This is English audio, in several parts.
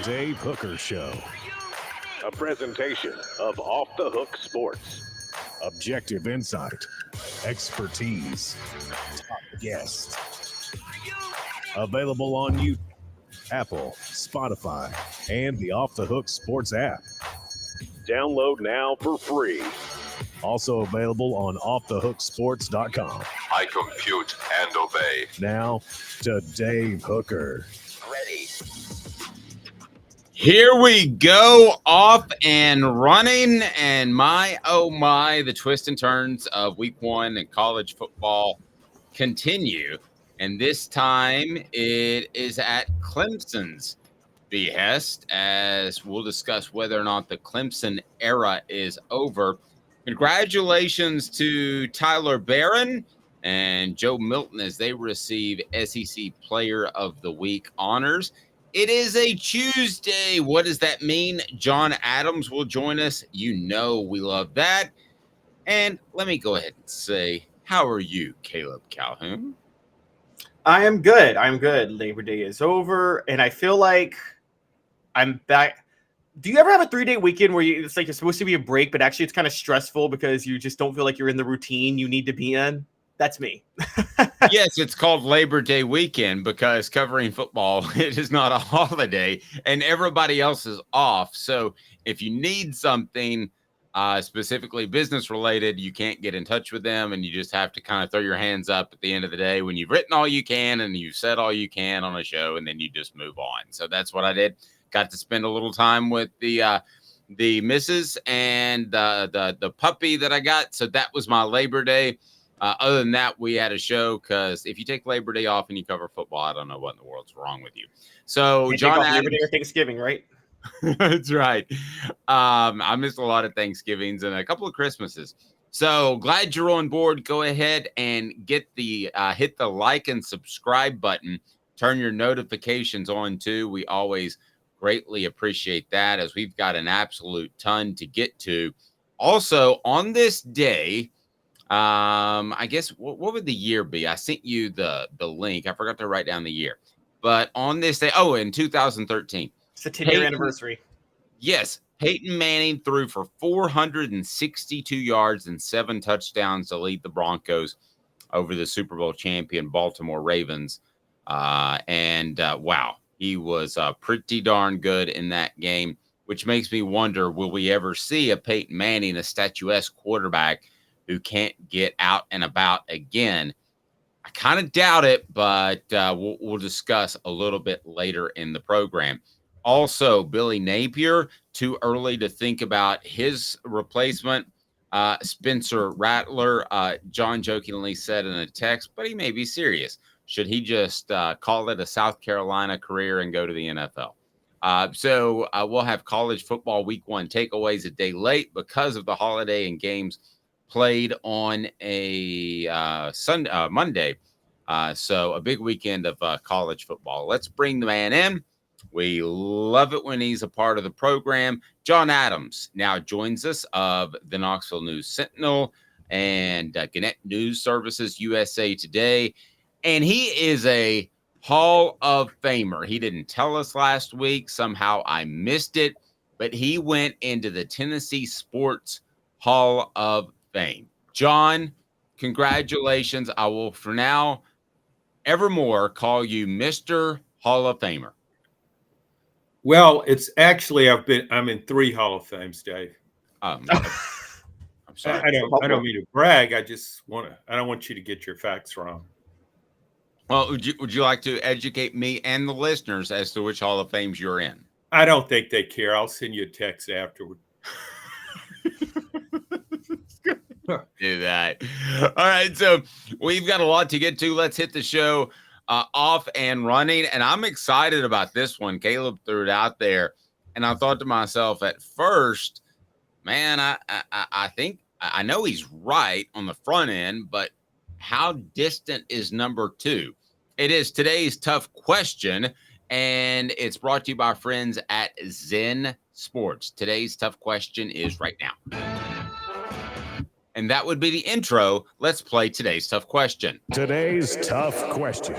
Dave Hooker Show. A presentation of Off the Hook Sports. Objective insight, expertise, top guests. Available on YouTube, Apple, Spotify, and the Off the Hook Sports app. Download now for free. Also available on offthehooksports.com. I compute and obey. Now to Dave Hooker. Ready. Here we go, off and running, and my, oh my, the twists and turns of week one in college football continue, and this time it is at Clemson's behest, as we'll discuss whether or not the Clemson era is over. Congratulations to Tyler Barron and Joe Milton as they receive SEC Player of the Week honors. It is a Tuesday. What does that mean? John Adams will join us. You know we love that. And let me go ahead and say, how are you, Caleb Calhoun? I am good. I'm good. Labor Day is over, and I feel like I'm back. Do you ever have a 3-day weekend where it's like you're supposed to be a break, but actually it's kind of stressful because you just don't feel like you're in the routine you need to be in? That's me. Yes, it's called Labor Day weekend because covering football, it is not a holiday and everybody else is off. So if you need something specifically business related, you can't get in touch with them and you just have to kind of throw your hands up at the end of the day when you've written all you can and you've said all you can on a show, and then you just move on. So that's what I did. Got to spend a little time with the missus and the puppy that I got. So that was my Labor Day. Other than that, we had a show because if you take Labor Day off and you cover football, I don't know what in the world's wrong with you. So, John Adams, Labor Day or Thanksgiving, right? That's right. I missed a lot of Thanksgivings and a couple of Christmases. So glad you're on board. Go ahead and get the hit the like and subscribe button. Turn your notifications on too. We always greatly appreciate that as we've got an absolute ton to get to. Also, on this day, I guess what would the year be? I sent you the link. I forgot to write down the year. But on this day, in 2013. It's the 10-year anniversary. Yes. Peyton Manning threw for 462 yards and 7 touchdowns to lead the Broncos over the Super Bowl champion Baltimore Ravens. Wow, he was pretty darn good in that game, which makes me wonder, will we ever see a Peyton Manning, a statuesque quarterback who can't get out and about again? I kind of doubt it, but we'll discuss a little bit later in the program. Also, Billy Napier, too early to think about his replacement. Spencer Rattler, John jokingly said in a text, but he may be serious. Should he just call it a South Carolina career and go to the NFL? So we'll have college football week one takeaways a day late because of the holiday and games played on a Monday. So a big weekend of college football. Let's bring the man in. We love it when he's a part of the program. John Adams now joins us of the Knoxville News Sentinel and Gannett News Services USA Today. And he is a Hall of Famer. He didn't tell us last week. Somehow I missed it. But he went into the Tennessee Sports Hall of Fame. John, congratulations. I will, for now, evermore call you Mr. Hall of Famer. Well, it's actually I'm in 3 Hall of Fames, Dave. I'm sorry. I don't mean to brag. I don't want you to get your facts wrong. Well, would you like to educate me and the listeners as to which Hall of Fames you're in? I don't think they care. I'll send you a text afterward. Do that. All right. So we've got a lot to get to. Let's hit the show off and running. And I'm excited about this one. Caleb threw it out there. And I thought to myself at first, man, I think I know he's right on the front end, but how distant is number 2? It is today's tough question. And it's brought to you by our friends at Zen Sports. Today's tough question is right now. And that would be the intro. Let's play today's tough question. Today's tough question.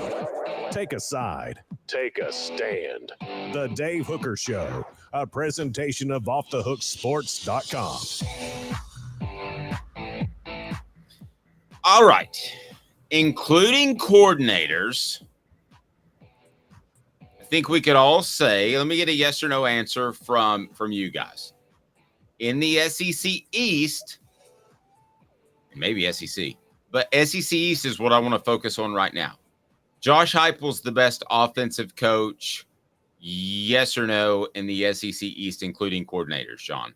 Take a side. Take a stand. The Dave Hooker Show, a presentation of offthehooksports.com. All right. Including coordinators, I think we could all say, let me get a yes or no answer from you guys. In the SEC East, maybe SEC, but SEC East is what I want to focus on right now. Josh Heupel's the best offensive coach, yes or no, in the SEC East, including coordinators, Sean?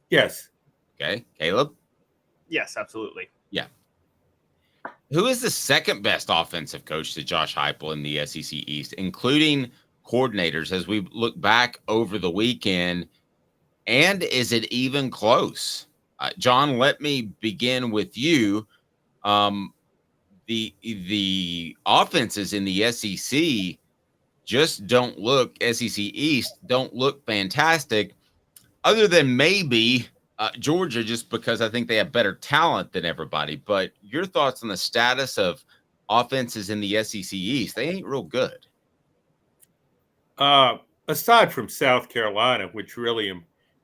Yes. Okay. Caleb? Yes, absolutely. Yeah. Who is the second best offensive coach to Josh Heupel in the SEC East, including coordinators, as we look back over the weekend? And is it even close? John, let me begin with you. The offenses in the SEC just don't look, SEC East don't look fantastic, other than maybe Georgia, just because I think they have better talent than everybody. But your thoughts on the status of offenses in the SEC East? They ain't real good. Aside from South Carolina, which really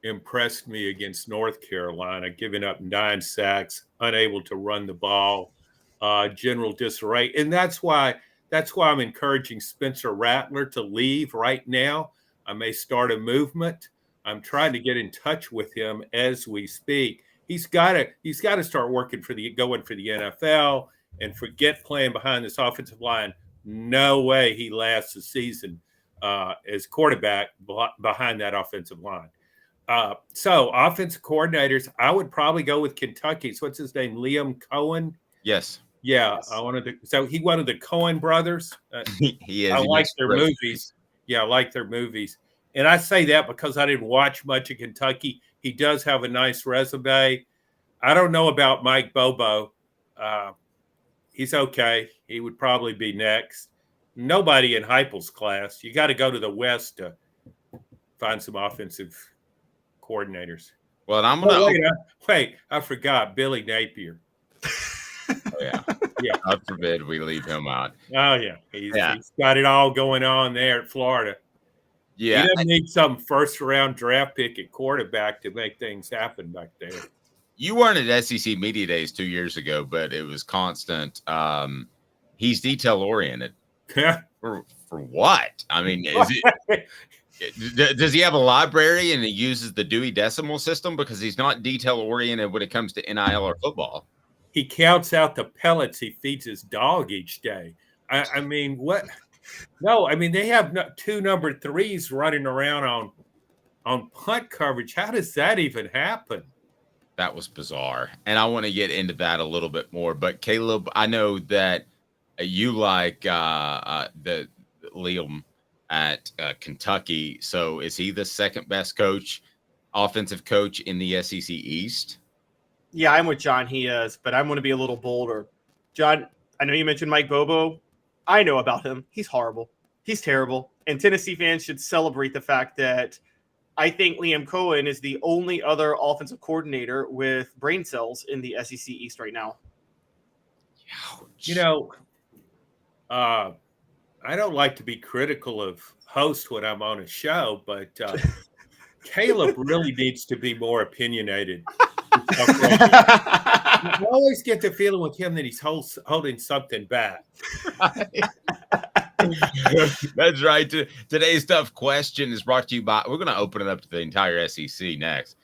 impressed me against North Carolina, giving up 9 sacks, unable to run the ball, general disarray. And that's why I'm encouraging Spencer Rattler to leave right now. I may start a movement. I'm trying to get in touch with him as we speak. He's got to start going for the NFL and forget playing behind this offensive line. No way he lasts the season as quarterback behind that offensive line. So offensive coordinators, I would probably go with Kentucky's. What's his name? Liam Cohen. Yes. Yeah. Yes. So he one of the Cohen brothers. He is. I like their movies. Yeah, I like their movies. And I say that because I didn't watch much of Kentucky. He does have a nice resume. I don't know about Mike Bobo. He's okay. He would probably be next. Nobody in Heupel's class. You got to go to the West to find some offensive coordinators. Well, and I'm going to wait. I forgot Billy Napier. Oh, yeah. Yeah. God forbid we leave him out. Oh, yeah. He's got it all going on there at Florida. Yeah. He doesn't need some first-round draft pick at quarterback to make things happen back there. You weren't at SEC Media Days 2 years ago, but it was constant. He's detail-oriented. For what? I mean, does he have a library and he uses the Dewey Decimal System? Because he's not detail-oriented when it comes to NIL or football. He counts out the pellets he feeds his dog each day. I mean, what? No, I mean, they have 2 number 3s running around on punt coverage. How does that even happen? That was bizarre. And I want to get into that a little bit more. But Caleb, I know that you like the Liam at Kentucky. So is he the second best offensive coach in the SEC East? Yeah, I'm with John. He is, but I'm going to be a little bolder. John, I know you mentioned Mike Bobo. I know about him. He's horrible. He's terrible. And Tennessee fans should celebrate the fact that I think Liam Cohen is the only other offensive coordinator with brain cells in the SEC East right now. You know, I don't like to be critical of host when I'm on a show, but Caleb really needs to be more opinionated. I always get the feeling with him that he's holding something back. That's right. Today's tough question is brought to you by. We're going to open it up to the entire SEC next.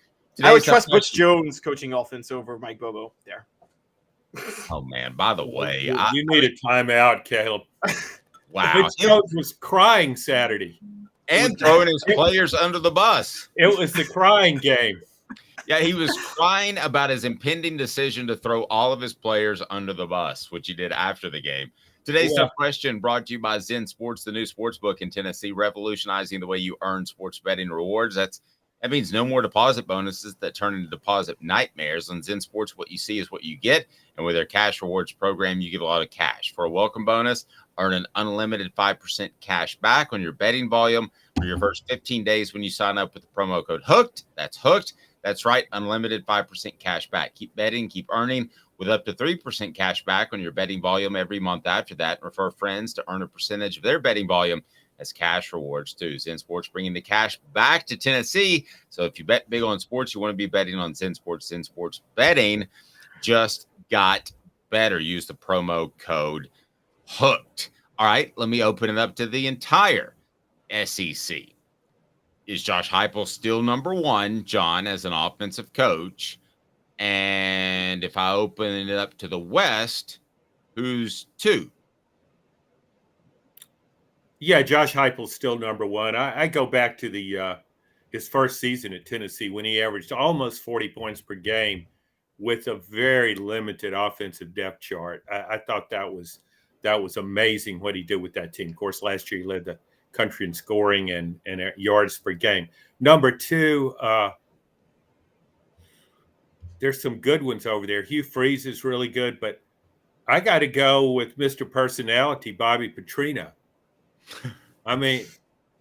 I would trust Butch Jones coaching offense over Mike Bobo there. Oh man! By the way, you need a timeout, Caleb. Wow, Butch Jones was crying Saturday and throwing his players under the bus. It was the crying game. Yeah, he was crying about his impending decision to throw all of his players under the bus, which he did after the game. Today's tough question brought to you by Zen Sports, the new sports book in Tennessee, revolutionizing the way you earn sports betting rewards. That means no more deposit bonuses that turn into deposit nightmares. On Zen Sports, what you see is what you get. And with their cash rewards program, you get a lot of cash. For a welcome bonus, earn an unlimited 5% cash back on your betting volume for your first 15 days when you sign up with the promo code HOOKED. That's HOOKED. That's right, unlimited 5% cash back. Keep betting, keep earning with up to 3% cash back on your betting volume every month after that. Refer friends to earn a percentage of their betting volume as cash rewards too. Zen Sports bringing the cash back to Tennessee. So if you bet big on sports, you want to be betting on Zen Sports. Zen Sports betting just got better. Use the promo code HOOKED. All right, let me open it up to the entire SEC. Is Josh Heupel still number one, John, as an offensive coach? And if I open it up to the West, who's two? Yeah, Josh Heupel's still number one. I go back to the his first season at Tennessee when he averaged almost 40 points per game with a very limited offensive depth chart. I thought that was amazing what he did with that team. Of course, last year he led the country in scoring and yards per game. Number two, there's some good ones over there. Hugh Freeze is really good, but I got to go with Mr. Personality, Bobby Petrino. I mean,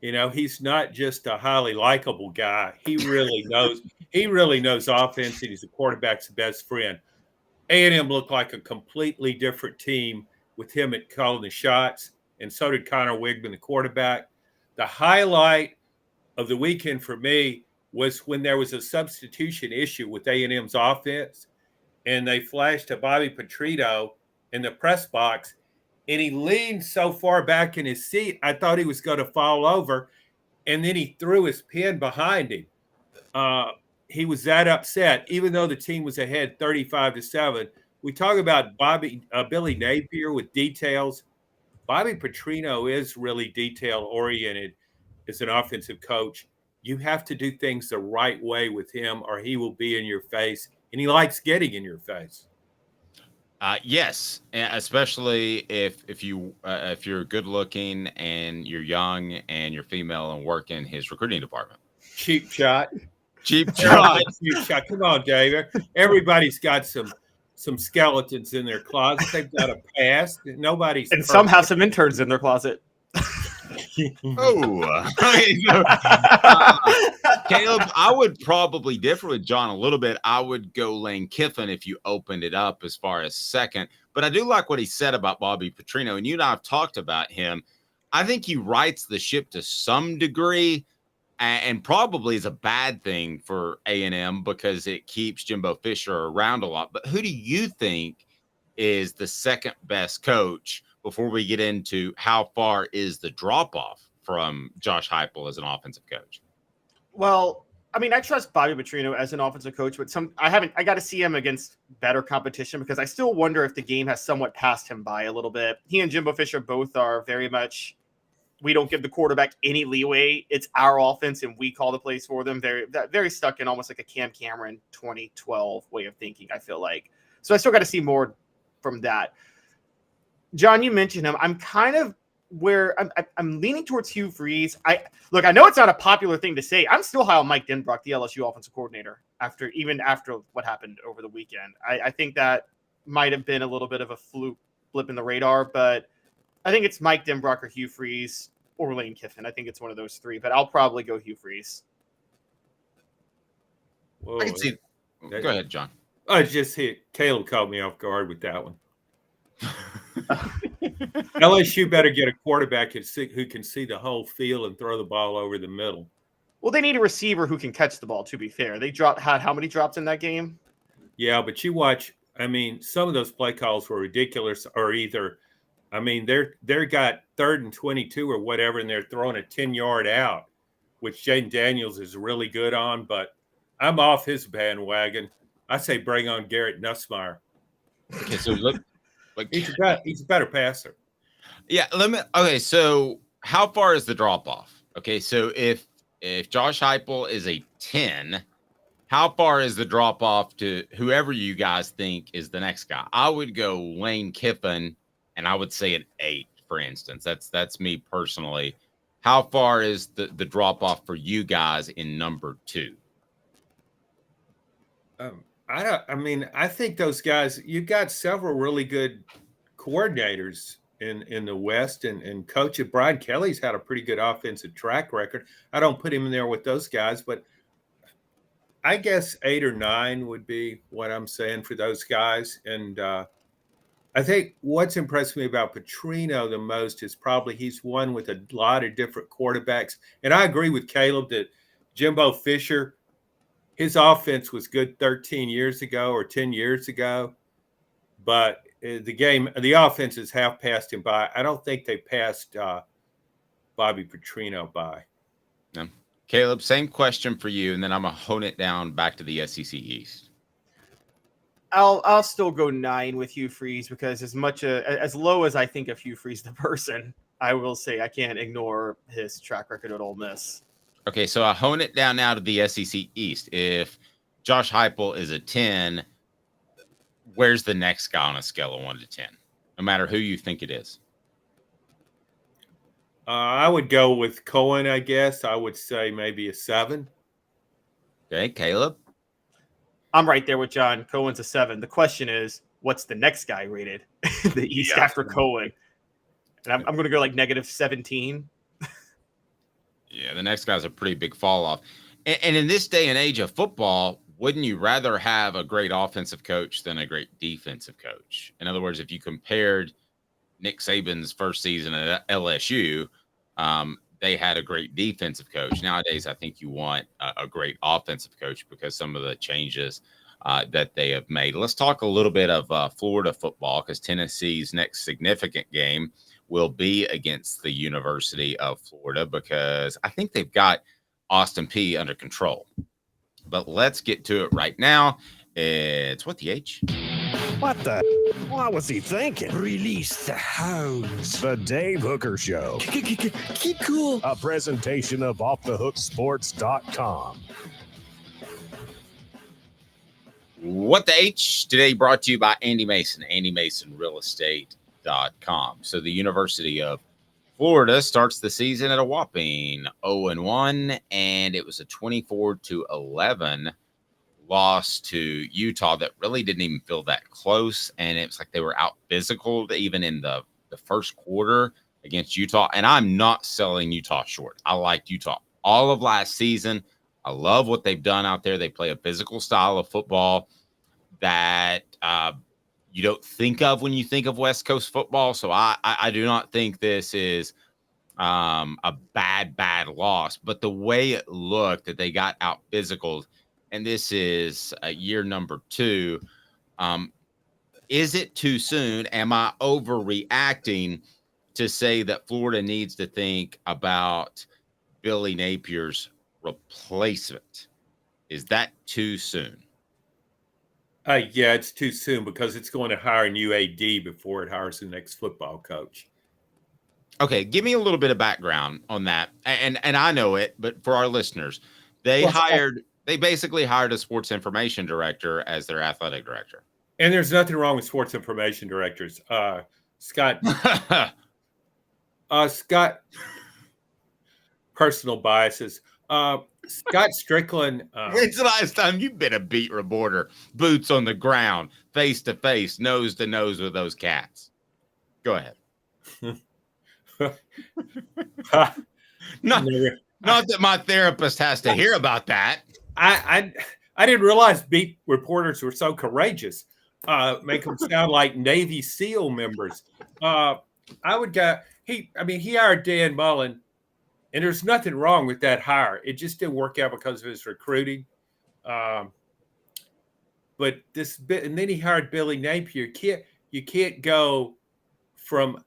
he's not just a highly likable guy. He really knows offense, and he's the quarterback's best friend. A&M looked like a completely different team with him at calling the shots, and so did Connor Wigman, the quarterback. The highlight of the weekend for me was when there was a substitution issue with A&M's offense, and they flashed to Bobby Petrino in the press box, and he leaned so far back in his seat, I thought he was going to fall over, and then he threw his pen behind him. He was that upset, even though the team was ahead 35-7. We talk about Billy Napier with details. Bobby Petrino is really detail-oriented as an offensive coach. You have to do things the right way with him, or he will be in your face, and he likes getting in your face. Yes, especially if you're good looking and you're young and you're female and work in his recruiting department. Cheap shot. Cheap shot. Cheap shot. Come on, Dave. Everybody's got some skeletons in their closet. They've got a past. Nobody's and perfect. Some have some interns in their closet. Caleb, I would probably differ with John a little bit. I would go Lane Kiffin if you opened it up as far as second. But I do like what he said about Bobby Petrino, and you and I have talked about him. I think he rights the ship to some degree, and probably is a bad thing for A&M because it keeps Jimbo Fisher around a lot. But who do you think is the second best coach before we get into how far is the drop-off from Josh Heupel as an offensive coach? Well, I mean, I trust Bobby Petrino as an offensive coach, but I got to see him against better competition because I still wonder if the game has somewhat passed him by a little bit. He and Jimbo Fisher both are very much, we don't give the quarterback any leeway. It's our offense and we call the plays for them. Very stuck in almost like a Cam Cameron 2012 way of thinking, I feel like. So I still got to see more from that. John, you mentioned him. I'm kind of where I'm leaning towards Hugh Freeze. I know it's not a popular thing to say. I'm still high on Mike Denbrock, the LSU offensive coordinator, after what happened over the weekend. I think that might have been a little bit of a fluke blip in the radar, but I think it's Mike Denbrock or Hugh Freeze or Lane Kiffin. I think it's one of those three, but I'll probably go Hugh Freeze. Whoa. I can see. Go ahead, John. I just hit. Caleb caught me off guard with that one. LSU better get a quarterback who can see the whole field and throw the ball over the middle. Well, they need a receiver who can catch the ball, to be fair. They had how many drops in that game? Yeah, but you watch, I mean, some of those play calls were ridiculous, or either, I mean, they're got 3rd and 22 or whatever, and they're throwing a 10-yard out, which Jaden Daniels is really good on, but I'm off his bandwagon. I say bring on Garrett Nussmeier. Okay, so look. He's a better passer. Yeah, okay, so how far is the drop off? Okay, so if Josh Heupel is a 10, how far is the drop off to whoever you guys think is the next guy? I would go Lane Kiffin, and I would say an 8, for instance. That's me personally. How far is the drop off for you guys in number 2? I think those guys, you've got several really good coordinators in the West, and Coach Brian Kelly's had a pretty good offensive track record. I don't put him in there with those guys, but I guess 8 or 9 would be what I'm saying for those guys. And I think what's impressed me about Petrino the most is probably he's won with a lot of different quarterbacks. And I agree with Caleb that Jimbo Fisher, his offense was good 13 years ago or 10 years ago, but the offenses have passed him by. I don't think they passed Bobby Petrino by. No. Caleb, same question for you, and then I'm going to hone it down back to the SEC East. I'll still go 9 with Hugh Freeze, because as low as I think of Hugh Freeze the person, I will say I can't ignore his track record at Ole Miss. Okay, so I hone it down now to the SEC East. If Josh Heupel is a 10, where's the next guy on a scale of 1 to 10? No matter who you think it is. I would go with Cohen, I guess. I would say maybe a 7. Okay, Caleb? I'm right there with John. Cohen's a 7. The question is, what's the next guy rated in the East after Cohen? And I'm going to go like -17. Yeah, the next guy's a pretty big fall off. And in this day and age of football, wouldn't you rather have a great offensive coach than a great defensive coach? In other words, if you compared Nick Saban's first season at LSU, they had a great defensive coach. Nowadays, I think you want a great offensive coach because some of the changes that they have made. Let's talk a little bit of Florida football, because Tennessee's next significant game will be against the University of Florida, because I think they've got Austin Peay under control. But let's get to it right now. It's what the H? What the? What was he thinking? Release the hounds. The Dave Hooker Show. Keep cool. A presentation of offthehooksports.com. What the H? Today brought to you by Andy Mason, andymasonrealestate.com. So the University of Florida starts the season at a whopping 0-1, and it was a 24-11 loss to Utah that really didn't even feel that close. And it was like they were out physical even in the first quarter against Utah. And I'm not selling Utah short. I liked Utah all of last season. I love what they've done out there. They play a physical style of football that you don't think of when you think of West Coast football. So I do not think this is a bad loss. But the way it looked, that they got out physical, and this is year number 2. Is it too soon? Am I overreacting to say that Florida needs to think about Billy Napier's replacement? Is that too soon? Yeah, it's too soon, because it's going to hire a new AD before it hires the next football coach. Okay, give me a little bit of background on that. And I know it, but for our listeners, they basically hired a sports information director as their athletic director. And there's nothing wrong with sports information directors. Scott, personal biases. Scott Strickland. When's the last time you've been a beat reporter? Boots on the ground, face to face, nose to nose with those cats. Go ahead. Not that my therapist has to hear about that. I didn't realize beat reporters were so courageous. Make them sound like Navy SEAL members. I would go. He hired Dan Mullen, and there's nothing wrong with that hire. It just didn't work out because of his recruiting. But and then he hired Billy Napier. You can't go from.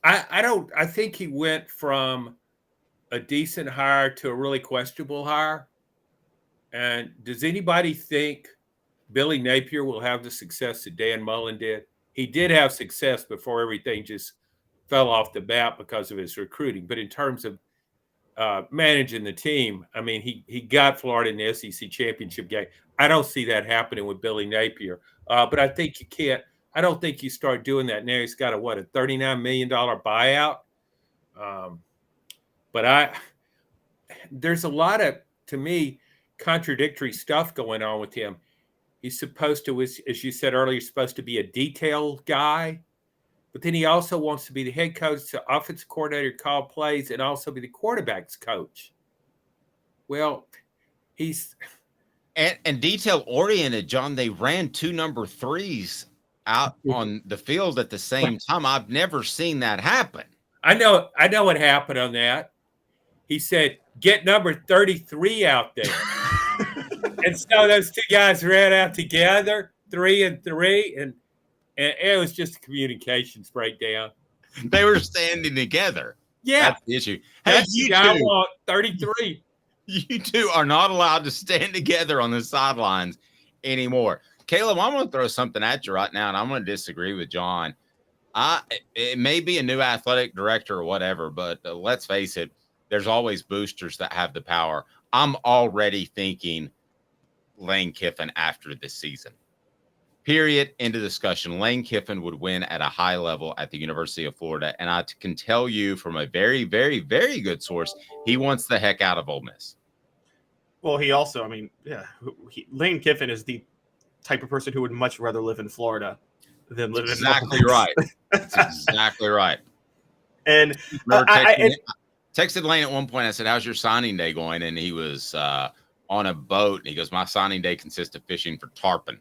I think he went from a decent hire to a really questionable hire. And does anybody think Billy Napier will have the success that Dan Mullen did? He did have success before everything just fell off the bat because of his recruiting. But in terms of managing the team, he got Florida in the SEC championship game. I don't see that happening with Billy Napier. But I think you can't. I don't think you start doing that now. He's got a $39 million buyout. But there's a lot of, to me, contradictory stuff going on with him. He's supposed to, as you said earlier, supposed to be a detail guy, but then he also wants to be the head coach, the offensive coordinator, call plays, and also be the quarterback's coach. Well, And detail oriented, John. They ran 2 number 3s out on the field at the same time. I've never seen that happen. I know what happened on that. He said, "Get number 33 out there." And so those two guys ran out together, 3 and 3, and it was just a communications breakdown. They were standing together. Yeah, that's the issue. Hey, that's you the guy I two, want, 33. you two are not allowed to stand together on the sidelines anymore. Caleb, I'm going to throw something at you right now, and I'm going to disagree with John. It may be a new athletic director or whatever, but let's face it, there's always boosters that have the power. I'm already thinking Lane Kiffin after this season. Period. End of discussion. Lane Kiffin would win at a high level at the University of Florida. And I can tell you from a very, very, very good source, he wants the heck out of Ole Miss. Well, he also, Lane Kiffin is the type of person who would much rather live in Florida than live in exactly right. That's exactly right. And I texted Lane at one point. I said, "How's your signing day going?" And he was on a boat. And he goes, "My signing day consists of fishing for tarpon."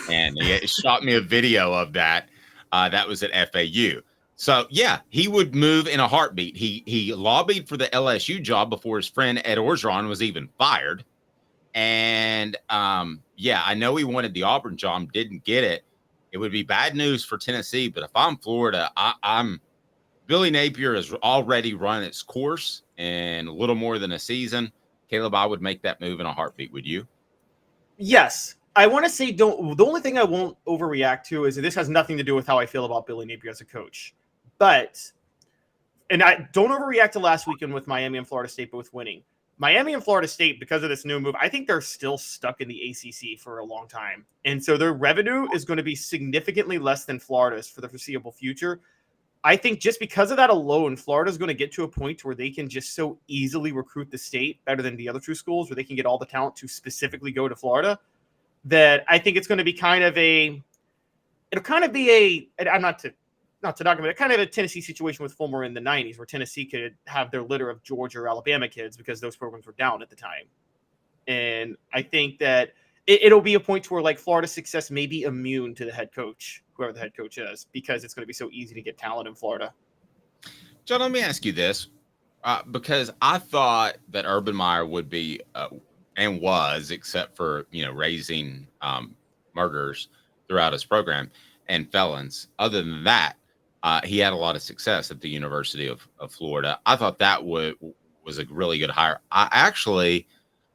And he shot me a video of that. That was at FAU. So, yeah, he would move in a heartbeat. He lobbied for the LSU job before his friend Ed Orgeron was even fired. And, I know he wanted the Auburn job, didn't get it. It would be bad news for Tennessee. But if I'm Florida, I'm Billy Napier has already run its course in a little more than a season. Caleb, I would make that move in a heartbeat. Would you? Yes. I want to say the only thing I won't overreact to is that this has nothing to do with how I feel about Billy Napier as a coach. And I don't overreact to last weekend with Miami and Florida State, but with winning. Miami and Florida State, because of this new move, I think they're still stuck in the ACC for a long time. And so their revenue is going to be significantly less than Florida's for the foreseeable future. I think just because of that alone, Florida is going to get to a point where they can just so easily recruit the state better than the other two schools, where they can get all the talent to specifically go to Florida, that I think it's going to be I'm not to knock him, but kind of a Tennessee situation with Fulmer in the 90s, where Tennessee could have their litter of Georgia or Alabama kids because those programs were down at the time. And I think that it'll be a point to where like Florida's success may be immune to the head coach, whoever the head coach is, because it's going to be so easy to get talent in Florida. John, let me ask you this, because I thought that Urban Meyer would be and was, except for raising murderers throughout his program and felons. Other than that, he had a lot of success at the University of Florida. I thought that was a really good hire. I actually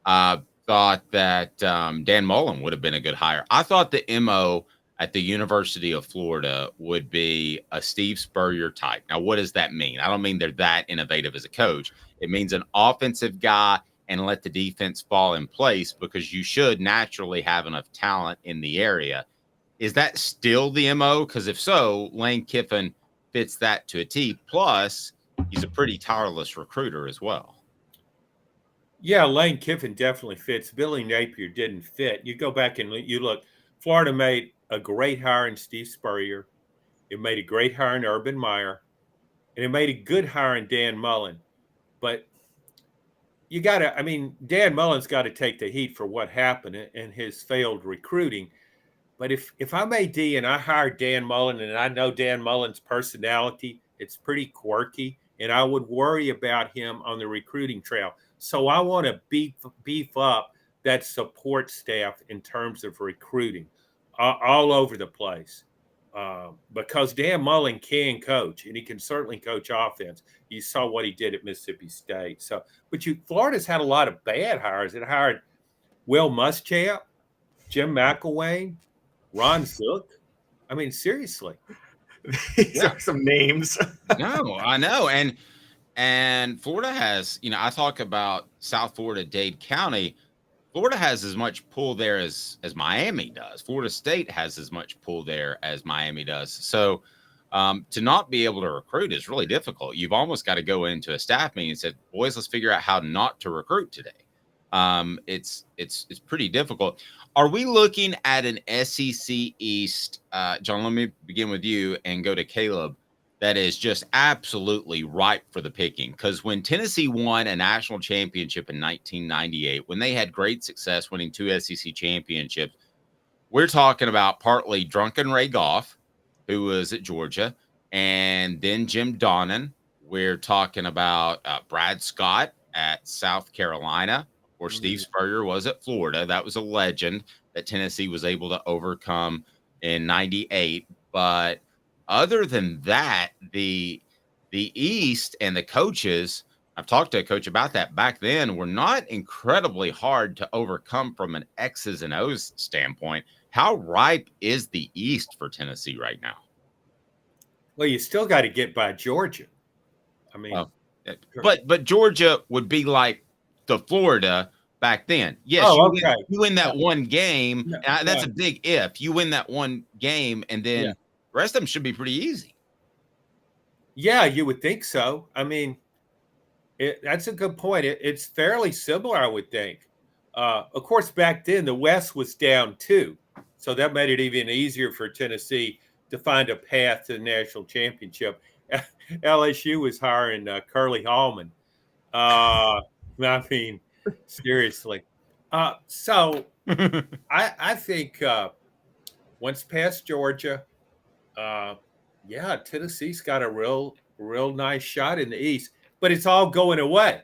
thought that Dan Mullen would have been a good hire. I thought the MO at the University of Florida would be a Steve Spurrier type. Now, what does that mean? I don't mean they're that innovative as a coach. It means an offensive guy and let the defense fall in place, because you should naturally have enough talent in the area. Is that still the MO? Because if so, Lane Kiffin fits that to a T. Plus, he's a pretty tireless recruiter as well. Yeah, Lane Kiffin definitely fits. Billy Napier didn't fit. You go back and you look, Florida made a great hire in Steve Spurrier. It made a great hire in Urban Meyer. And it made a good hire in Dan Mullen. But Dan Mullen's got to take the heat for what happened and his failed recruiting. But if I'm AD and I hire Dan Mullen and I know Dan Mullen's personality, it's pretty quirky, and I would worry about him on the recruiting trail. So I want to beef up that support staff in terms of recruiting all over the place. Because Dan Mullen can coach, and he can certainly coach offense. You saw what he did at Mississippi State. Florida's had a lot of bad hires. It hired Will Muschamp, Jim McElwain, Ron Zook. I mean, seriously. These are some names. No, I know. And Florida has, I talk about South Florida, Dade County. Florida has as much pull there as Miami does. Florida State has as much pull there as Miami does. So to not be able to recruit is really difficult. You've almost got to go into a staff meeting and say, boys, let's figure out how not to recruit today. It's pretty difficult. Are we looking at an SEC East, John, let me begin with you and go to Caleb, that is just absolutely ripe for the picking. Because when Tennessee won a national championship in 1998, when they had great success winning 2 SEC championships, we're talking about partly drunken Ray Goff, who was at Georgia, and then Jim Donnan. We're talking about Brad Scott at South Carolina, or Steve Spurrier was at Florida. That was a legend that Tennessee was able to overcome in 98. But other than that, the East and the coaches, I've talked to a coach about that back then, were not incredibly hard to overcome from an X's and O's standpoint. How ripe is the East for Tennessee right now? Well, you still got to get by Georgia. I mean, but Georgia would be like the Florida back then. Yes, you win that one game. That's a big if. You win that one game, and then the rest of them should be pretty easy. Yeah, you would think so. I mean, that's a good point. It's fairly similar, I would think. Of course, back then, the West was down too. So that made it even easier for Tennessee to find a path to the national championship. LSU was hiring Curly Hallman. I mean, seriously. So I think once past Georgia, Tennessee's got a real nice shot in the East, but it's all going away.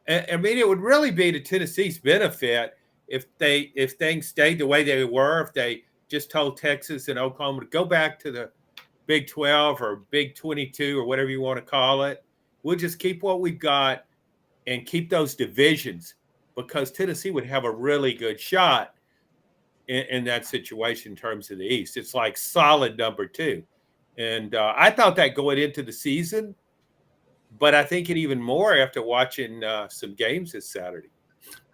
I mean, it would really be to Tennessee's benefit if things stayed the way they were, if they just told Texas and Oklahoma to go back to the Big 12 or Big 22 or whatever you want to call it. We'll just keep what we've got and keep those divisions, because Tennessee would have a really good shot in that situation in terms of the East. It's like solid number 2. And I thought that going into the season, but I think it even more after watching some games this Saturday.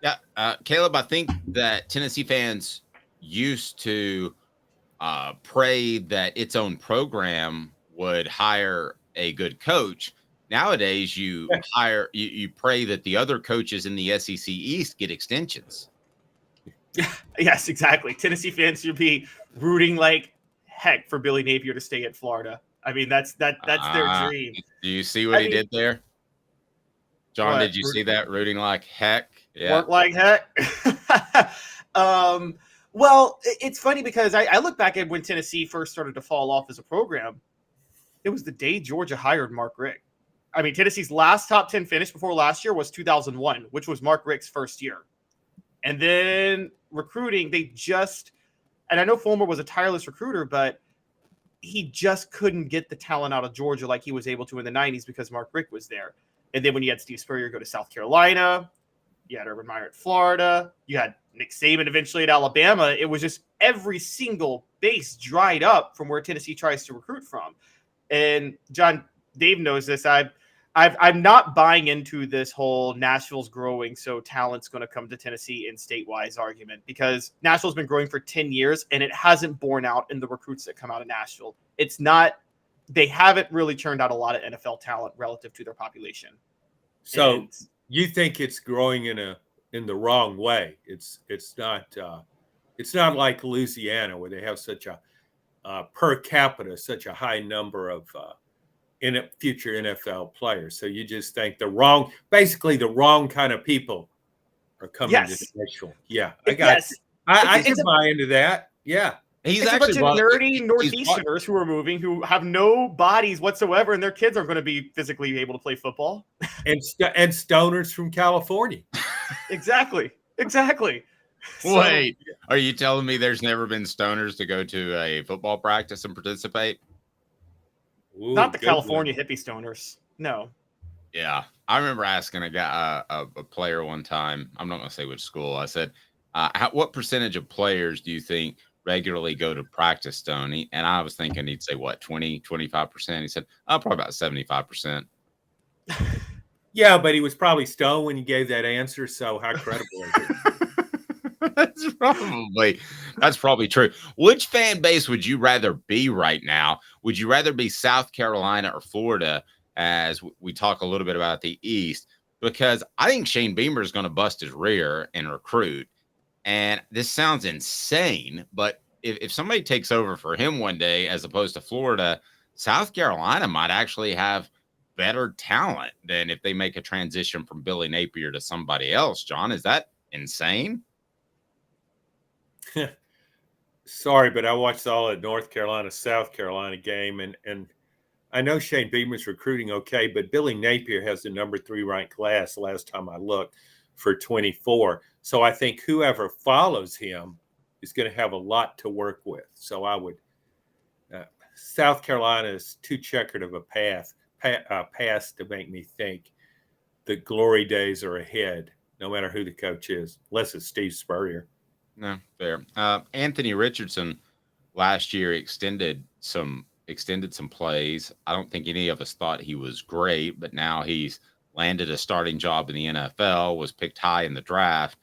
Yeah, Caleb, I think that Tennessee fans used to pray that its own program would hire a good coach. Nowadays, you pray that the other coaches in the SEC East get extensions. Yes, exactly. Tennessee fans should be rooting like heck for Billy Napier to stay at Florida. I mean, that's their dream. Do you see what he did there? John, did you see that? Rooting like heck? Yeah. Work like heck. Well, it's funny because I look back at when Tennessee first started to fall off as a program. It was the day Georgia hired Mark Richt. I mean, Tennessee's last top 10 finish before last year was 2001, which was Mark Richt's first year. And then recruiting, and I know Fulmer was a tireless recruiter, but he just couldn't get the talent out of Georgia like he was able to in the 90s because Mark Richt was there. And then when you had Steve Spurrier go to South Carolina, you had Urban Meyer at Florida, you had Nick Saban eventually at Alabama. It was just every single base dried up from where Tennessee tries to recruit from. And John, Dave knows this. I'm not buying into this whole Nashville's growing, so talent's going to come to Tennessee in state-wise argument, because Nashville's been growing for 10 years and it hasn't borne out in the recruits that come out of Nashville. They haven't really turned out a lot of NFL talent relative to their population. So you think it's growing in the wrong way? It's not like Louisiana, where they have such a per capita, such a high number of future NFL players. So you just think the wrong kind of people are coming to Nashville. Yeah, I can buy into that. Yeah. It's actually a bunch of nerdy Northeasterners who are moving, who have no bodies whatsoever, and their kids aren't going to be physically able to play football. and stoners from California. Exactly. Wait, are you telling me there's never been stoners to go to a football practice and participate? Ooh, not the California hippie stoners. No. Yeah, I remember asking a guy, a player one time. I'm not going to say which school. I said, "What percentage of players do you think regularly go to practice, Stoney?" And I was thinking he'd say, what, 20, 25%? He said, probably about 75%. Yeah, but he was probably stoned when he gave that answer. So how credible is it? That's probably true. Which fan base would you rather be right now? Would you rather be South Carolina or Florida, as we talk a little bit about the East? Because I think Shane Beamer is going to bust his rear and recruit. And this sounds insane, but if somebody takes over for him one day, as opposed to Florida, South Carolina might actually have better talent than if they make a transition from Billy Napier to somebody else. John, is that insane? Sorry, but I watched all of North Carolina, South Carolina game, and I know Shane Beamer's recruiting okay, but Billy Napier has the number 3 ranked class last time I looked for 24. So I think whoever follows him is going to have a lot to work with. So I would South Carolina is too checkered of a path to make me think the glory days are ahead, no matter who the coach is, unless it's Steve Spurrier. No, fair. Anthony Richardson last year extended some plays. I don't think any of us thought he was great, but now he's landed a starting job in the NFL, was picked high in the draft.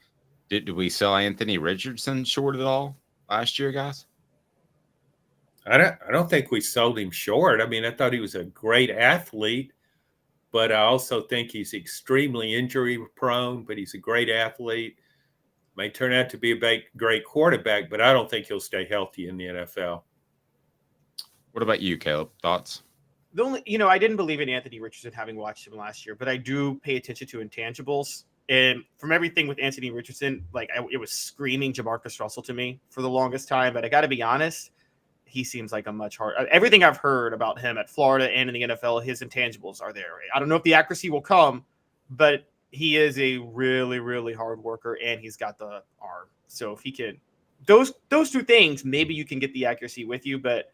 Did we sell Anthony Richardson short at all last year, guys? I don't think we sold him short. I mean, I thought he was a great athlete, but I also think he's extremely injury prone, but he's a great athlete. May turn out to be a great quarterback, but I don't think he'll stay healthy in the NFL. What about you, Caleb? Thoughts? The only, I didn't believe in Anthony Richardson having watched him last year, but I do pay attention to intangibles. And from everything with Anthony Richardson, it was screaming Jamarcus Russell to me for the longest time. But I got to be honest, he seems like a much harder. Everything I've heard about him at Florida and in the NFL, his intangibles are there. I don't know if the accuracy will come, but he is a really, really hard worker, and he's got the arm. So if he can, those 2 things, maybe you can get the accuracy with you. But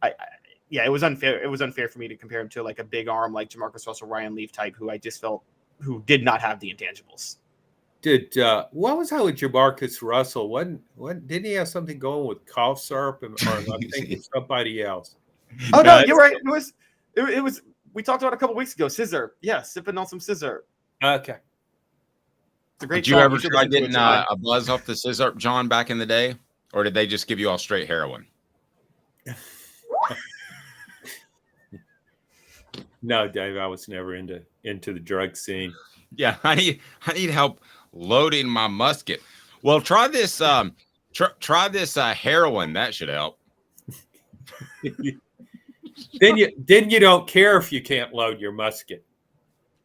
it was unfair. It was unfair for me to compare him to like a big arm like Jamarcus Russell, Ryan Leaf type, who I just felt who did not have the intangibles. What was that with Jamarcus Russell? Didn't he have something going with cough syrup, or am I thinking somebody else? Oh no, you're right. It was. We talked about it a couple weeks ago. Scissor, yeah, sipping on some scissor. Okay. It's a great. Did you ever try getting a buzz off the scissor, John, back in the day, or did they just give you all straight heroin? No, Dave, I was never into the drug scene. Yeah, I need help loading my musket. Well, try this heroin. That should help. Then you don't care if you can't load your musket.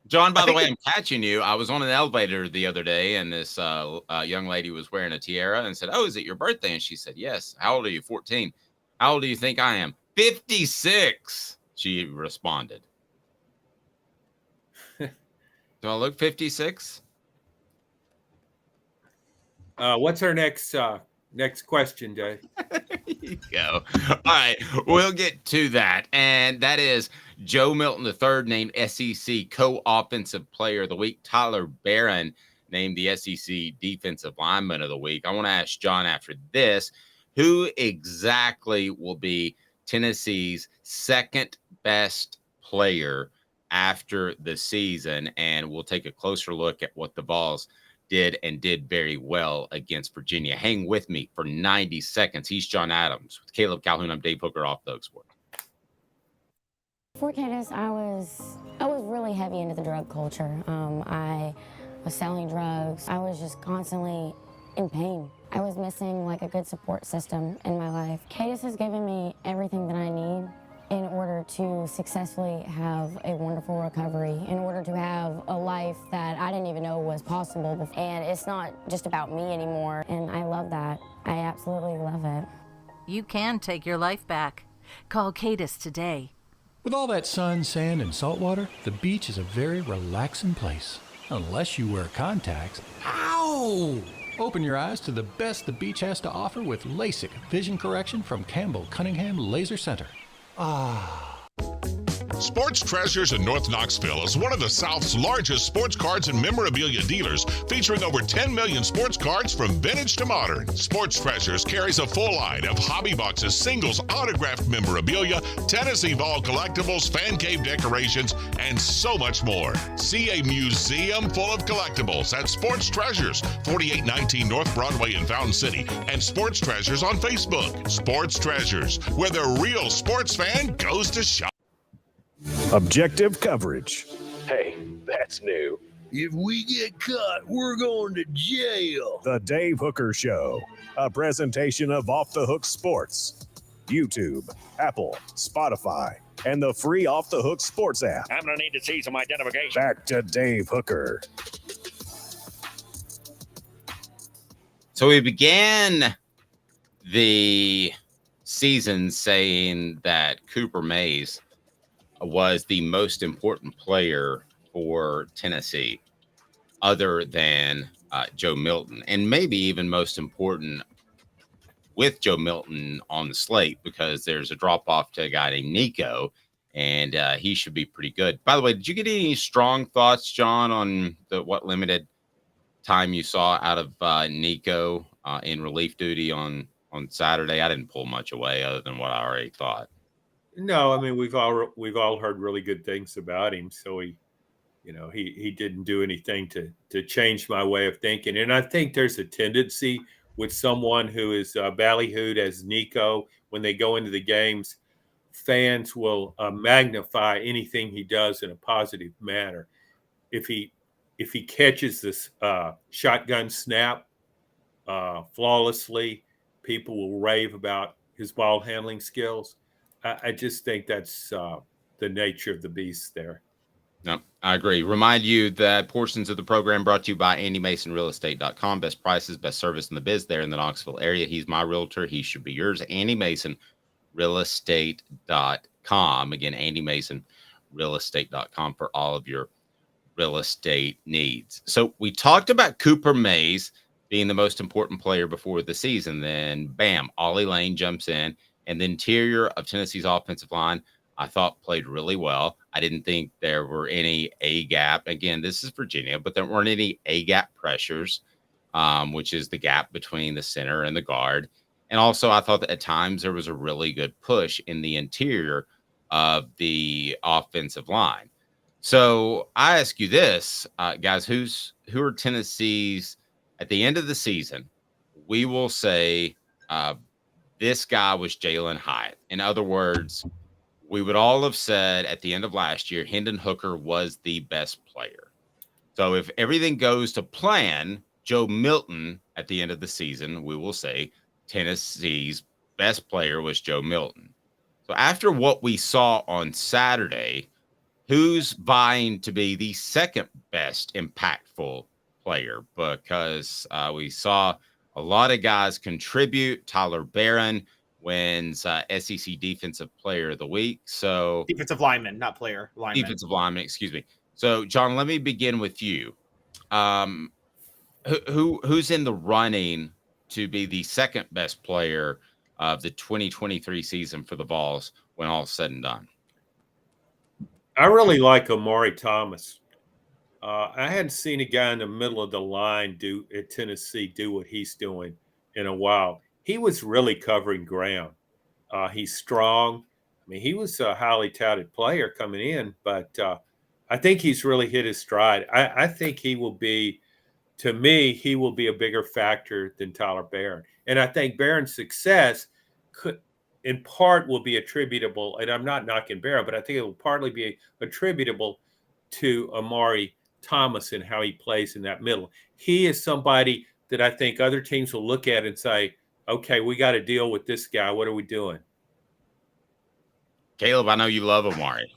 John, by the way, I'm catching you. I was on an elevator the other day, and this young lady was wearing a tiara and said, "Oh, is it your birthday?" And she said, "Yes." "How old are you?" 14. "How old do you think I am?" 56. She responded. Do I look 56? What's our next question, Dave? There you go. All right, we'll get to that. And that is Joe Milton III named SEC Co-Offensive Player of the Week. Tyler Barron named the SEC Defensive Lineman of the Week. I want to ask John after this, who exactly will be Tennessee's second best player after the season? And we'll take a closer look at what the Vols did very well against Virginia. Hang with me for 90 seconds. He's John Adams with Caleb Calhoun. I'm Dave Hooker off the Oak Sport. Before Candace, I was really heavy into the drug culture. I was selling drugs. I was just constantly in pain. I was missing like a good support system in my life. Candace has given me everything that I need in order to successfully have a wonderful recovery, in order to have a life that I didn't even know was possible before. And it's not just about me anymore, and I love that. I absolutely love it. You can take your life back. Call Cadis today. With all that sun, sand, and salt water, the beach is a very relaxing place. Unless you wear contacts. Ow! Open your eyes to the best the beach has to offer with LASIK vision correction from Campbell Cunningham Laser Center. Sports Treasures in North Knoxville is one of the South's largest sports cards and memorabilia dealers, featuring over 10 million sports cards from vintage to modern. Sports Treasures carries a full line of hobby boxes, singles, autographed memorabilia, Tennessee Vol collectibles, fan cave decorations, and so much more. See a museum full of collectibles at Sports Treasures, 4819 North Broadway in Fountain City, and Sports Treasures on Facebook. Sports Treasures, where the real sports fan goes to shop. Objective coverage. Hey, that's new. If we get caught, we're going to jail. The Dave Hooker Show, a presentation of Off the Hook Sports. YouTube, Apple, Spotify, and the free Off the Hook Sports app. I'm going to need to see some identification. Back to Dave Hooker. So we began the season saying that Cooper Mays was the most important player for Tennessee, other than Joe Milton, and maybe even most important with Joe Milton on the slate, because there's a drop off to a guy named Nico, and he should be pretty good. By the way, did you get any strong thoughts, John, on what limited time you saw out of Nico in relief duty on Saturday? I didn't pull much away other than what I already thought. No, I mean, we've all heard really good things about him. So he didn't do anything to change my way of thinking. And I think there's a tendency with someone who is ballyhooed as Nico, when they go into the games, fans will magnify anything he does in a positive manner. If he catches this shotgun snap flawlessly, people will rave about his ball handling skills. I just think that's the nature of the beast there. No, I agree. Remind you that portions of the program brought to you by AndyMasonRealEstate.com. Best prices, best service in the biz there in the Knoxville area. He's my realtor. He should be yours. AndyMasonRealEstate.com. Again, AndyMasonRealEstate.com for all of your real estate needs. So we talked about Cooper Mays being the most important player before the season. Then, bam, Ollie Lane jumps in. And the interior of Tennessee's offensive line, I thought, played really well. I didn't think there were any A-gap. Again, this is Virginia, but there weren't any A-gap pressures, which is the gap between the center and the guard. And also, I thought that at times there was a really good push in the interior of the offensive line. So I ask you this, guys, who are Tennessee's at the end of the season? We will say this guy was Jalen Hyatt. In other words, we would all have said at the end of last year, Hendon Hooker was the best player. So if everything goes to plan, Joe Milton at the end of the season, we will say Tennessee's best player was Joe Milton. So after what we saw on Saturday, who's vying to be the second best impactful player? Because we saw a lot of guys contribute. Tyler Barron wins SEC Defensive Player of the Week. So defensive lineman, not player. Lineman. Defensive lineman, excuse me. So, John, let me begin with you. Who's in the running to be the second best player of the 2023 season for the Vols when all is said and done? I really like Amari Thomas. I hadn't seen a guy in the middle of the line at Tennessee do what he's doing in a while. He was really covering ground. He's strong. I mean, he was a highly touted player coming in, but I think he's really hit his stride. I think he will be a bigger factor than Tyler Barron. And I think Barron's success in part will be attributable, and I'm not knocking Barron, but I think it will partly be attributable to Amari Thomas and how he plays in that middle. He is somebody that I think other teams will look at and say, okay, we got to deal with this guy. What are we doing? Caleb, I know you love Amari.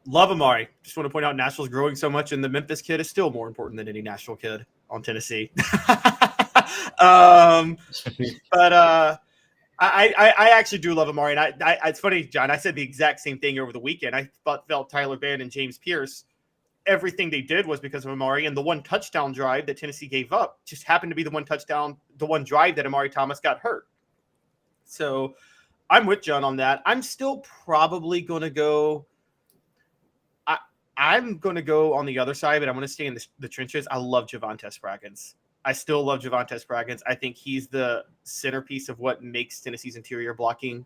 Love Amari. Just want to point out Nashville's growing so much, and the Memphis kid is still more important than any Nashville kid on Tennessee. But I actually do love Amari. And it's funny, John, I said the exact same thing over the weekend. I felt Tyler Barron and James Pierce, everything they did was because of Amari, and the one touchdown drive that Tennessee gave up just happened to be the one drive that Amari Thomas got hurt. So I'm with John on that. I'm still probably going to go. I'm going to go on the other side, but I'm going to stay in the trenches. I love Javonte Spraggins. I still love Javonte Spraggins. I think he's the centerpiece of what makes Tennessee's interior blocking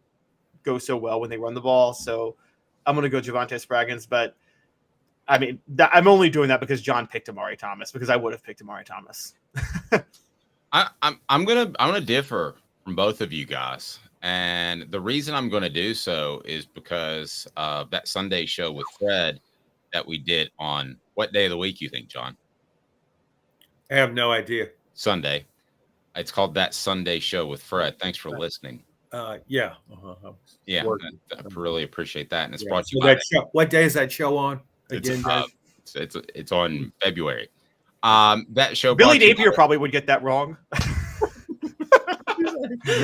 go so well when they run the ball. So I'm going to go Javonte Spraggins, but I mean, I'm only doing that because John picked Amari Thomas, because I would have picked Amari Thomas. I'm gonna differ from both of you guys, and the reason I'm going to do so is because of that Sunday show with Fred that we did on what day of the week you think, John? I have no idea. Sunday. It's called That Sunday Show with Fred. Thanks for listening. Yeah. Yeah, I really appreciate that, and it's brought to you So by that show, what day is that show on again, Dave? it's on February. That show Billy brought to you Napier probably would get that wrong.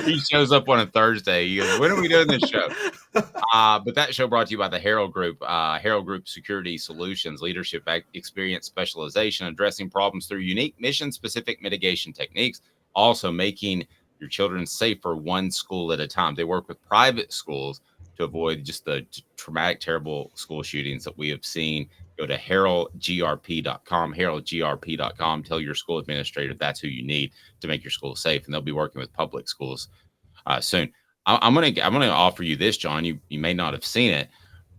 he shows up on a Thursday. He goes, "When are we doing this show?" But that show brought to you by the Harold Group. Harold Group Security Solutions, leadership, experience, specialization, addressing problems through unique mission-specific mitigation techniques. Also making your children safer one school at a time. They work with private schools to avoid just the traumatic, terrible school shootings that we have seen. Go to heraldgrp.com, heraldgrp.com. Tell your school administrator that's who you need to make your school safe, and they'll be working with public schools soon. I'm gonna offer you this, John. You may not have seen it,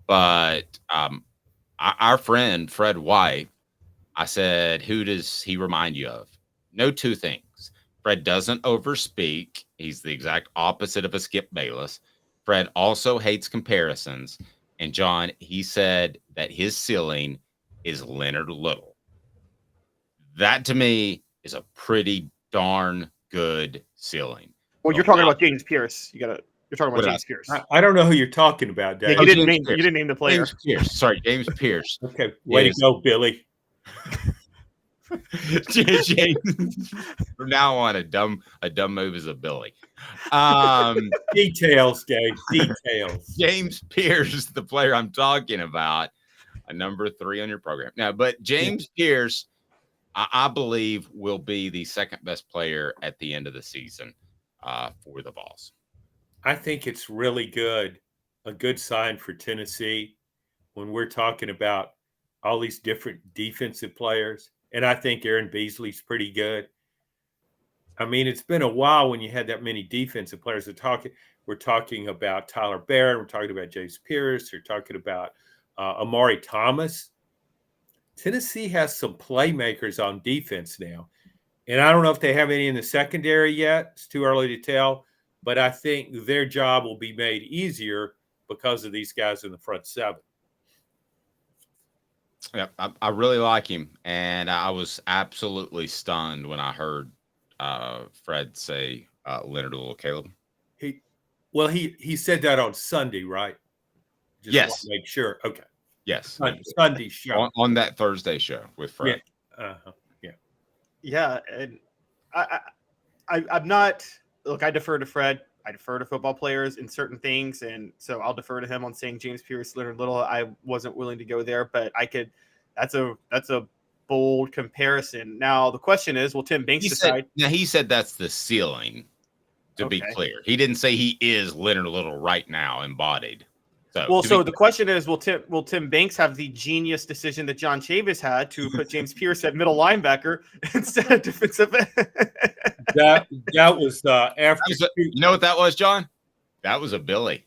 but our friend Fred White, I said, who does he remind you of? No, two things. Fred doesn't overspeak. He's the exact opposite of a Skip Bayless. Fred also hates comparisons. And John, he said that his ceiling is Leonard Little. That to me is a pretty darn good ceiling. Well, you're talking about James Pierce. You're talking about James Pierce. I don't know who you're talking about, Dave. Yeah, you didn't name the player. James Pierce. Sorry, James Pierce. Okay, way to go, Billy. James, from now on, a dumb move is a Billy. Details, Dave. Details. James Pierce, the player I'm talking about, a number 3 on your program now. But James Pierce, I believe, will be the second best player at the end of the season for the Vols. I think it's really good, a good sign for Tennessee when we're talking about all these different defensive players. And I think Aaron Beasley's pretty good. I mean, it's been a while when you had that many defensive players. We're talking about Tyler Barron. We're talking about James Pierce. We're talking about Amari Thomas. Tennessee has some playmakers on defense now. And I don't know if they have any in the secondary yet. It's too early to tell. But I think their job will be made easier because of these guys in the front seven. Yeah, I really like him, and I was absolutely stunned when I heard Fred say Leonard Little. Caleb. He said that on Sunday, right? Just yes. Want to make sure. Okay. Yes. Sunday show on that Thursday show with Fred. Yeah. Yeah, and I'm not. Look, I defer to Fred. I defer to football players in certain things, and so I'll defer to him on saying James Pierce, Leonard Little. I wasn't willing to go there, but I could. That's a bold comparison. Now the question is, will Tim Banks decide? He said that's the ceiling. To be clear, he didn't say he is Leonard Little right now, embodied. So the question is, will Tim Banks have the genius decision that John Chavis had to put James Pierce at middle linebacker instead of defensive end? That was after. You know what that was, John? That was a Billy.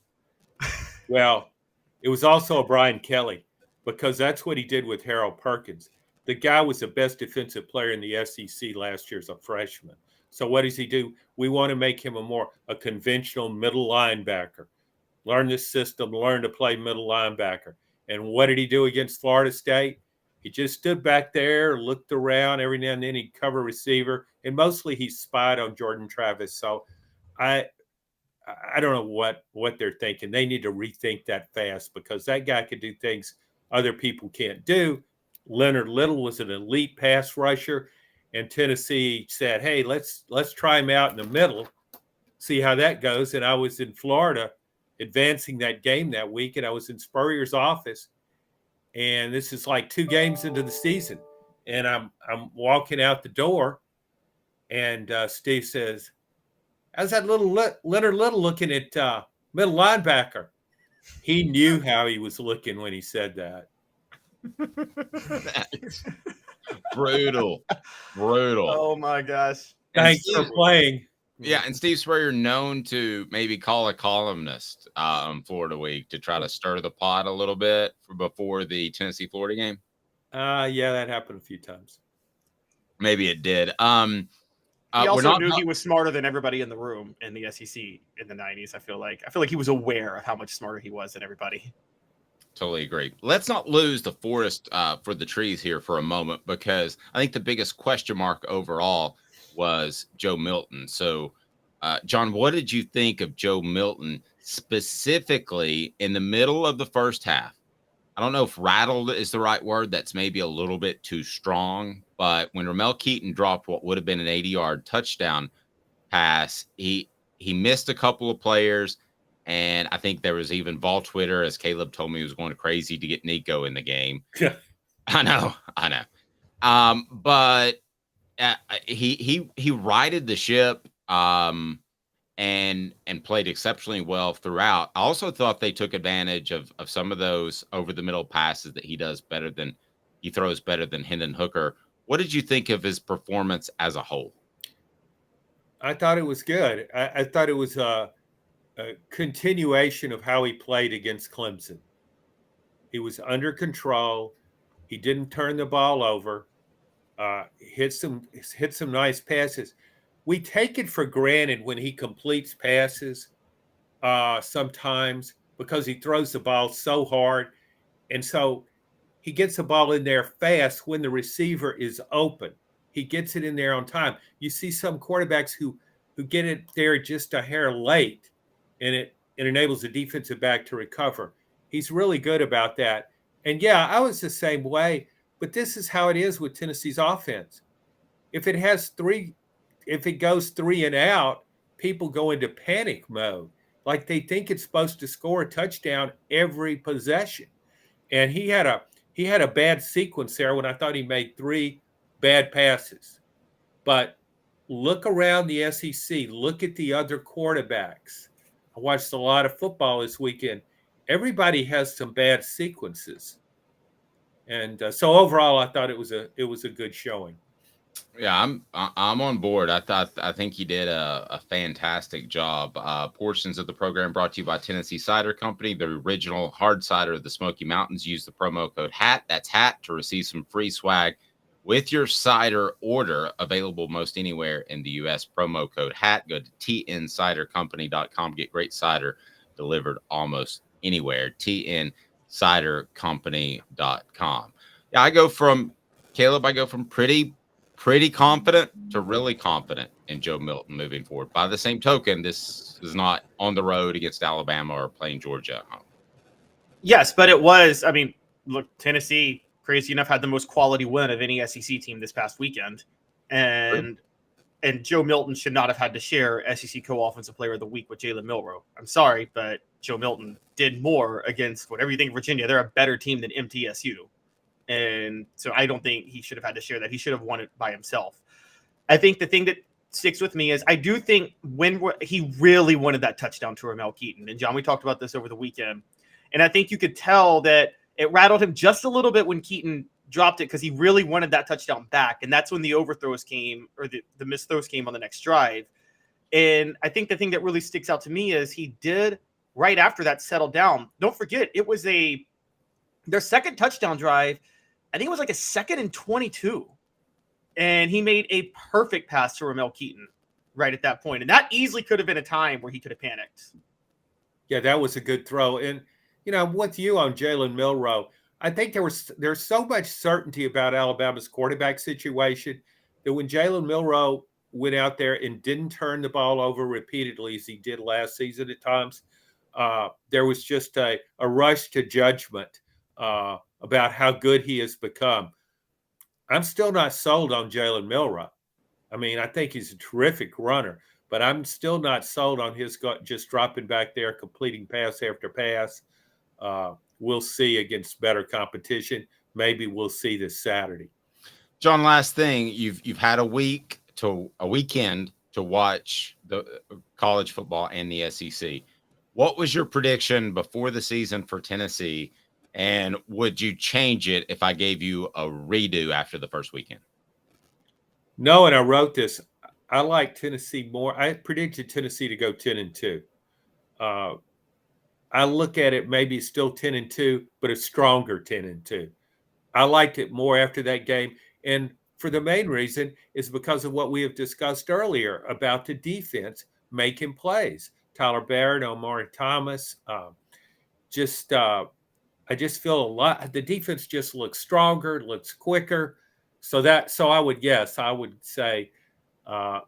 Well, it was also a Brian Kelly because that's what he did with Harold Perkins. The guy was the best defensive player in the SEC last year as a freshman. So what does he do? We want to make him a conventional middle linebacker. Learn this system, learn to play middle linebacker. And what did he do against Florida State? He just stood back there, looked around. Every now and then he'd cover receiver. And mostly he spied on Jordan Travis. So I don't know what they're thinking. They need to rethink that fast because that guy could do things other people can't do. Leonard Little was an elite pass rusher. And Tennessee said, hey, let's try him out in the middle, see how that goes. And I was in Florida advancing that game that week, and I was in Spurrier's office, and this is like 2 games into the season, and I'm walking out the door, and Steve says, how's that little Leonard Little looking at middle linebacker? He knew how he was looking when he said that. Brutal. Oh my gosh. Thanks for playing. Yeah, and Steve Spurrier known to maybe call a columnist on Florida Week to try to stir the pot a little bit before the Tennessee-Florida game. Yeah, that happened a few times. Maybe it did. He also knew he was smarter than everybody in the room in the SEC in the 90s. I feel like he was aware of how much smarter he was than everybody. Totally agree. Let's not lose the forest for the trees here for a moment, because I think the biggest question mark overall was Joe Milton. So John, what did you think of Joe Milton specifically in the middle of the first half? I don't know if rattled is the right word. That's maybe a little bit too strong. But when Ramel Keaton dropped what would have been an 80-yard touchdown pass, he missed a couple of players. And I think there was even Vol Twitter, as Caleb told me, he was going crazy to get Nico in the game. Yeah. I know. But he righted the ship and played exceptionally well throughout. I also thought they took advantage of some of those over the middle passes that he throws better than Hendon Hooker. What did you think of his performance as a whole? I thought it was good. I thought it was a continuation of how he played against Clemson. He was under control. He didn't turn the ball over. Hit some nice passes. We take it for granted when he completes passes sometimes because he throws the ball so hard. And so he gets the ball in there fast when the receiver is open. He gets it in there on time. You see some quarterbacks who get it there just a hair late, and it enables the defensive back to recover. He's really good about that. And, yeah, I was the same way. But this is how it is with Tennessee's offense. If it goes 3 and out, people go into panic mode. Like they think it's supposed to score a touchdown every possession. And he had a bad sequence there when I thought he made 3 bad passes. But look around the SEC. Look at the other quarterbacks. I watched a lot of football this weekend. Everybody has some bad sequences. And so overall, I thought it was a good showing. Yeah, I'm on board. I think he did a fantastic job. Portions of the program brought to you by Tennessee Cider Company, the original hard cider of the Smoky Mountains. Use the promo code HAT. That's HAT to receive some free swag with your cider order. Available most anywhere in the U.S. Promo code HAT. Go to tncidercompany.com. Get great cider delivered almost anywhere. tncidercompany.com. Yeah, I go from pretty confident to really confident in Joe Milton moving forward. By the same token, this is not on the road against Alabama or playing Georgia at home. Yes, but it was. I mean, look, Tennessee, crazy enough, had the most quality win of any SEC team this past weekend, and Joe Milton should not have had to share SEC Co-Offensive Player of the Week with Jalen Milroe. I'm sorry, but Joe Milton did more against whatever you think of Virginia. They're a better team than MTSU. And so I don't think he should have had to share that. He should have won it by himself. I think the thing that sticks with me is I do think when he really wanted that touchdown to Ramel Keaton. And, John, we talked about this over the weekend. And I think you could tell that it rattled him just a little bit when Keaton dropped it because he really wanted that touchdown back. And that's when the overthrows came, or the missed throws came on the next drive. And I think the thing that really sticks out to me is he did, right after that, settle down. Don't forget, it was their second touchdown drive. I think it was like a 2nd and 22. And he made a perfect pass to Ramel Keaton right at that point. And that easily could have been a time where he could have panicked. Yeah, that was a good throw. And, I'm with you on Jalen Milroe. I think there's so much certainty about Alabama's quarterback situation that when Jalen Milroe went out there and didn't turn the ball over repeatedly as he did last season at times, there was just a rush to judgment about how good he has become. I'm still not sold on Jalen Milroe. I mean, I think he's a terrific runner, but I'm still not sold on his just dropping back there, completing pass after pass. We'll see against better competition. Maybe we'll see this Saturday. John, last thing, you've had a weekend to watch the college football and the SEC. What was your prediction before the season for Tennessee? And would you change it if I gave you a redo after the first weekend? No, and I wrote this. I like Tennessee more. I predicted Tennessee to go 10-2. I look at it maybe still 10-2, but a stronger 10-2. I liked it more after that game. And for the main reason is because of what we have discussed earlier about the defense making plays. Tyler Barrett, Omari Thomas, I just feel the defense just looks stronger, looks quicker. So I would say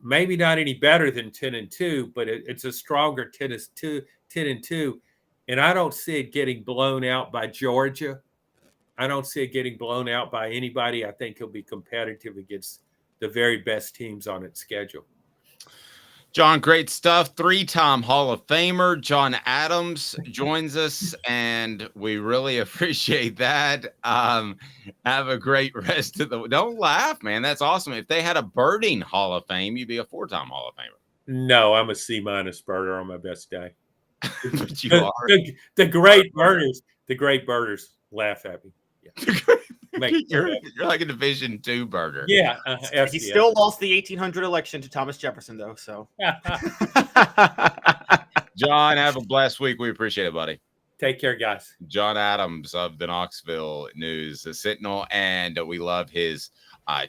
Maybe not any better than 10-2, but it's a stronger 10-2. And I don't see it getting blown out by Georgia. I don't see it getting blown out by anybody. I think he'll be competitive against the very best teams on its schedule. John, great stuff. 3-time Hall of Famer John Adams joins us, and we really appreciate that. Have a great rest of the. Don't laugh, man. That's awesome. If they had a birding Hall of Fame, you'd be a 4-time Hall of Famer. No, I'm a C- birder on my best day. But you are the great birders. The great birders laugh at me. Yeah. You're like a Division II birder. Yeah, he still lost the 1800 election to Thomas Jefferson, though. So, John, have a blessed week. We appreciate it, buddy. Take care, guys. John Adams of the Knoxville News, the Sentinel, and we love his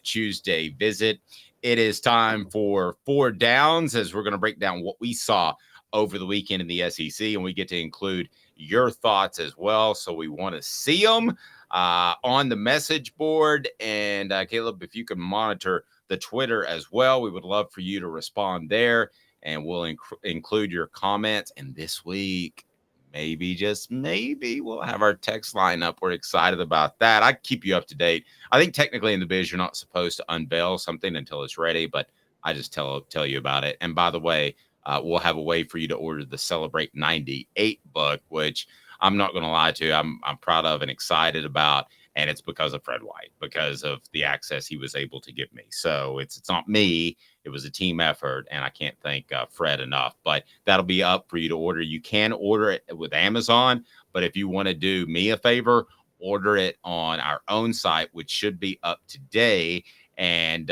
Tuesday visit. It is time for 4 Downs, as we're going to break down what we saw over the weekend in the SEC, and we get to include your thoughts as well. So we want to see them on the message board. And Caleb, if you can monitor the Twitter as well, we would love for you to respond there, and we'll include your comments. And this week, maybe, just maybe, we'll have our text line up. We're excited about that. I keep you up to date. I think technically in the biz, you're not supposed to unveil something until it's ready, but I just tell you about it. And by the way, we'll have a way for you to order the Celebrate 98 book, which I'm not going to lie to you, I'm proud of and excited about. And it's because of Fred White, because of the access he was able to give me. So it's not me. It was a team effort, and I can't thank Fred enough. But that'll be up for you to order. You can order it with Amazon, but if you want to do me a favor, order it on our own site, which should be up today. And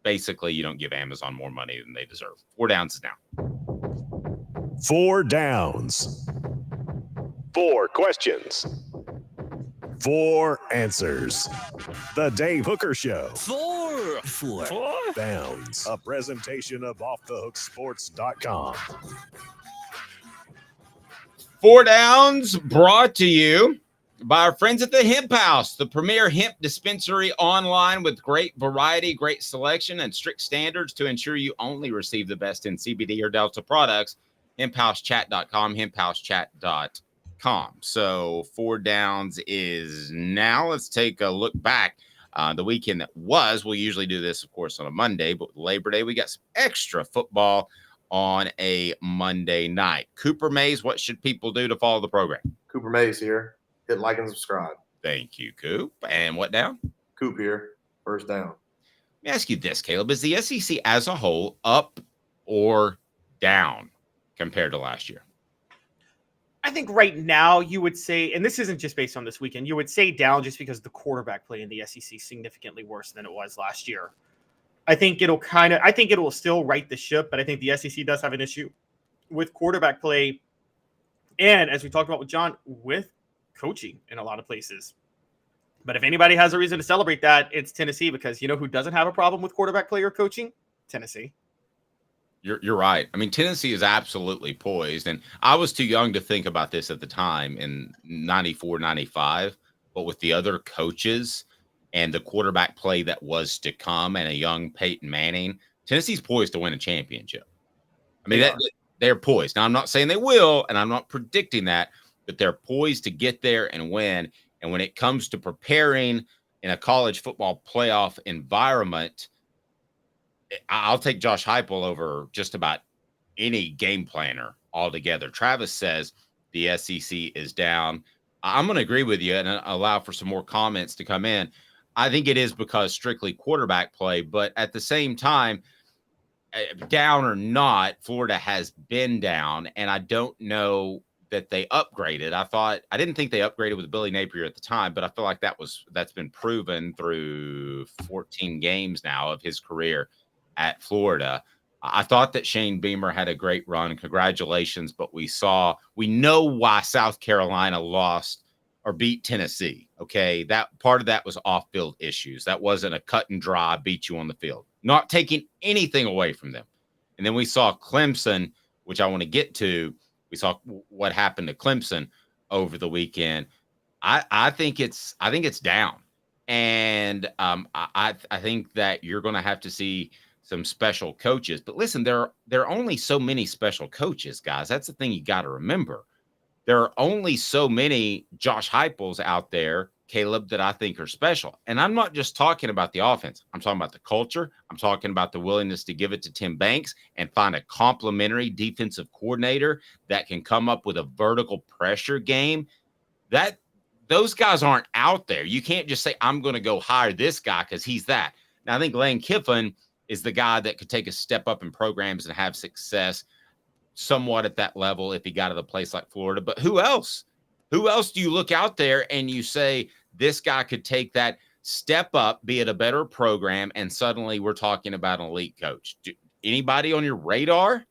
basically, you don't give Amazon more money than they deserve. 4 Downs is now. 4 Downs. 4 questions. 4 answers. The Dave Hooker Show. 4 Downs. A presentation of offthehooksports.com. 4 Downs brought to you by our friends at the Hemp House, the premier hemp dispensary online with great variety, great selection, and strict standards to ensure you only receive the best in CBD or Delta products. HempHouseChat.com, HempHouseChat.com. So 4 Downs is now. Let's take a look back. The weekend that was. We'll usually do this, of course, on a Monday, but with Labor Day, we got some extra football on a Monday night. Cooper Mays, what should people do to follow the program? Cooper Mays here. Hit like and subscribe. Thank you, Coop. And what down? Coop here. First down. Let me ask you this, Caleb. Is the SEC as a whole up or down compared to last year? I think right now you would say, and this isn't just based on this weekend, you would say down just because the quarterback play in the SEC is significantly worse than it was last year. I think it will still right the ship, but I think the SEC does have an issue with quarterback play. And as we talked about with John, with coaching in a lot of places. But if anybody has a reason to celebrate that, it's Tennessee, because you know who doesn't have a problem with quarterback play or coaching? Tennessee. You're right. I mean, Tennessee is absolutely poised. And I was too young to think about this at the time in 94, 95. But with the other coaches and the quarterback play that was to come and a young Peyton Manning, Tennessee's poised to win a championship. I mean, they're poised. Now, I'm not saying they will, and I'm not predicting that, but they're poised to get there and win. And when it comes to preparing in a college football playoff environment, I'll take Josh Heupel over just about any game planner altogether. Travis says the SEC is down. I'm going to agree with you and allow for some more comments to come in. I think it is because strictly quarterback play, but at the same time, down or not, Florida has been down, and I don't know that they upgraded. I didn't think they upgraded with Billy Napier at the time, but I feel like that's been proven through 14 games now of his career at Florida. I thought that Shane Beamer had a great run. Congratulations. But we know why South Carolina lost or beat Tennessee. Okay. That part of that was off-field issues. That wasn't a cut and dry beat you on the field, not taking anything away from them. And then we saw Clemson, which I want to get to. We saw what happened to Clemson over the weekend. I think it's down. And I think that you're going to have to see some special coaches. But listen, there are only so many special coaches, guys. That's the thing you got to remember. There are only so many Josh Heupels out there, Caleb, that I think are special. And I'm not just talking about the offense. I'm talking about the culture. I'm talking about the willingness to give it to Tim Banks and find a complementary defensive coordinator that can come up with a vertical pressure game. Those guys aren't out there. You can't just say, I'm going to go hire this guy because he's that. Now, I think Lane Kiffin is the guy that could take a step up in programs and have success somewhat at that level if he got to the place like Florida. But who else? Who else do you look out there and you say this guy could take that step up, be it a better program, and suddenly we're talking about an elite coach? Anybody on your radar?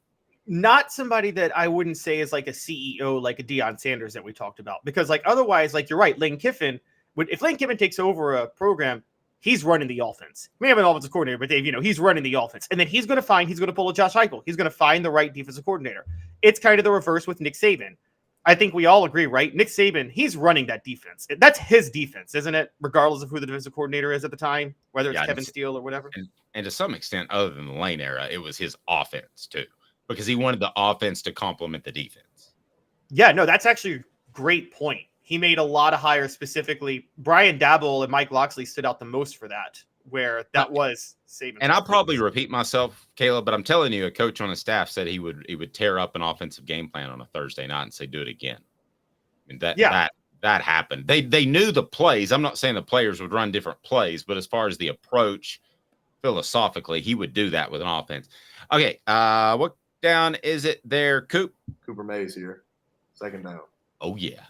Not somebody that I wouldn't say is like a CEO, like a Deion Sanders that we talked about. Because like otherwise, like you're right, Lane Kiffin, if Lane Kiffin takes over a program, he's running the offense. We have an offensive coordinator, but Dave, he's running the offense. And then he's going to pull a Josh Heupel. He's going to find the right defensive coordinator. It's kind of the reverse with Nick Saban. I think we all agree, right? Nick Saban, he's running that defense. That's his defense, isn't it? Regardless of who the defensive coordinator is at the time, whether it's Kevin Steele or whatever. And to some extent, other than the Lane era, it was his offense too, because he wanted the offense to complement the defense. Yeah, no, that's actually a great point. He made a lot of hires specifically. Brian Dabble and Mike Locksley stood out the most for that, where that was Saban. And I'll probably repeat myself, Caleb, but I'm telling you, a coach on his staff said he would tear up an offensive game plan on a Thursday night and say, do it again. I mean, that happened. They knew the plays. I'm not saying the players would run different plays, but as far as the approach, philosophically, he would do that with an offense. Okay, what down is it there, Coop? Cooper Mays here. Second down. Oh, yeah.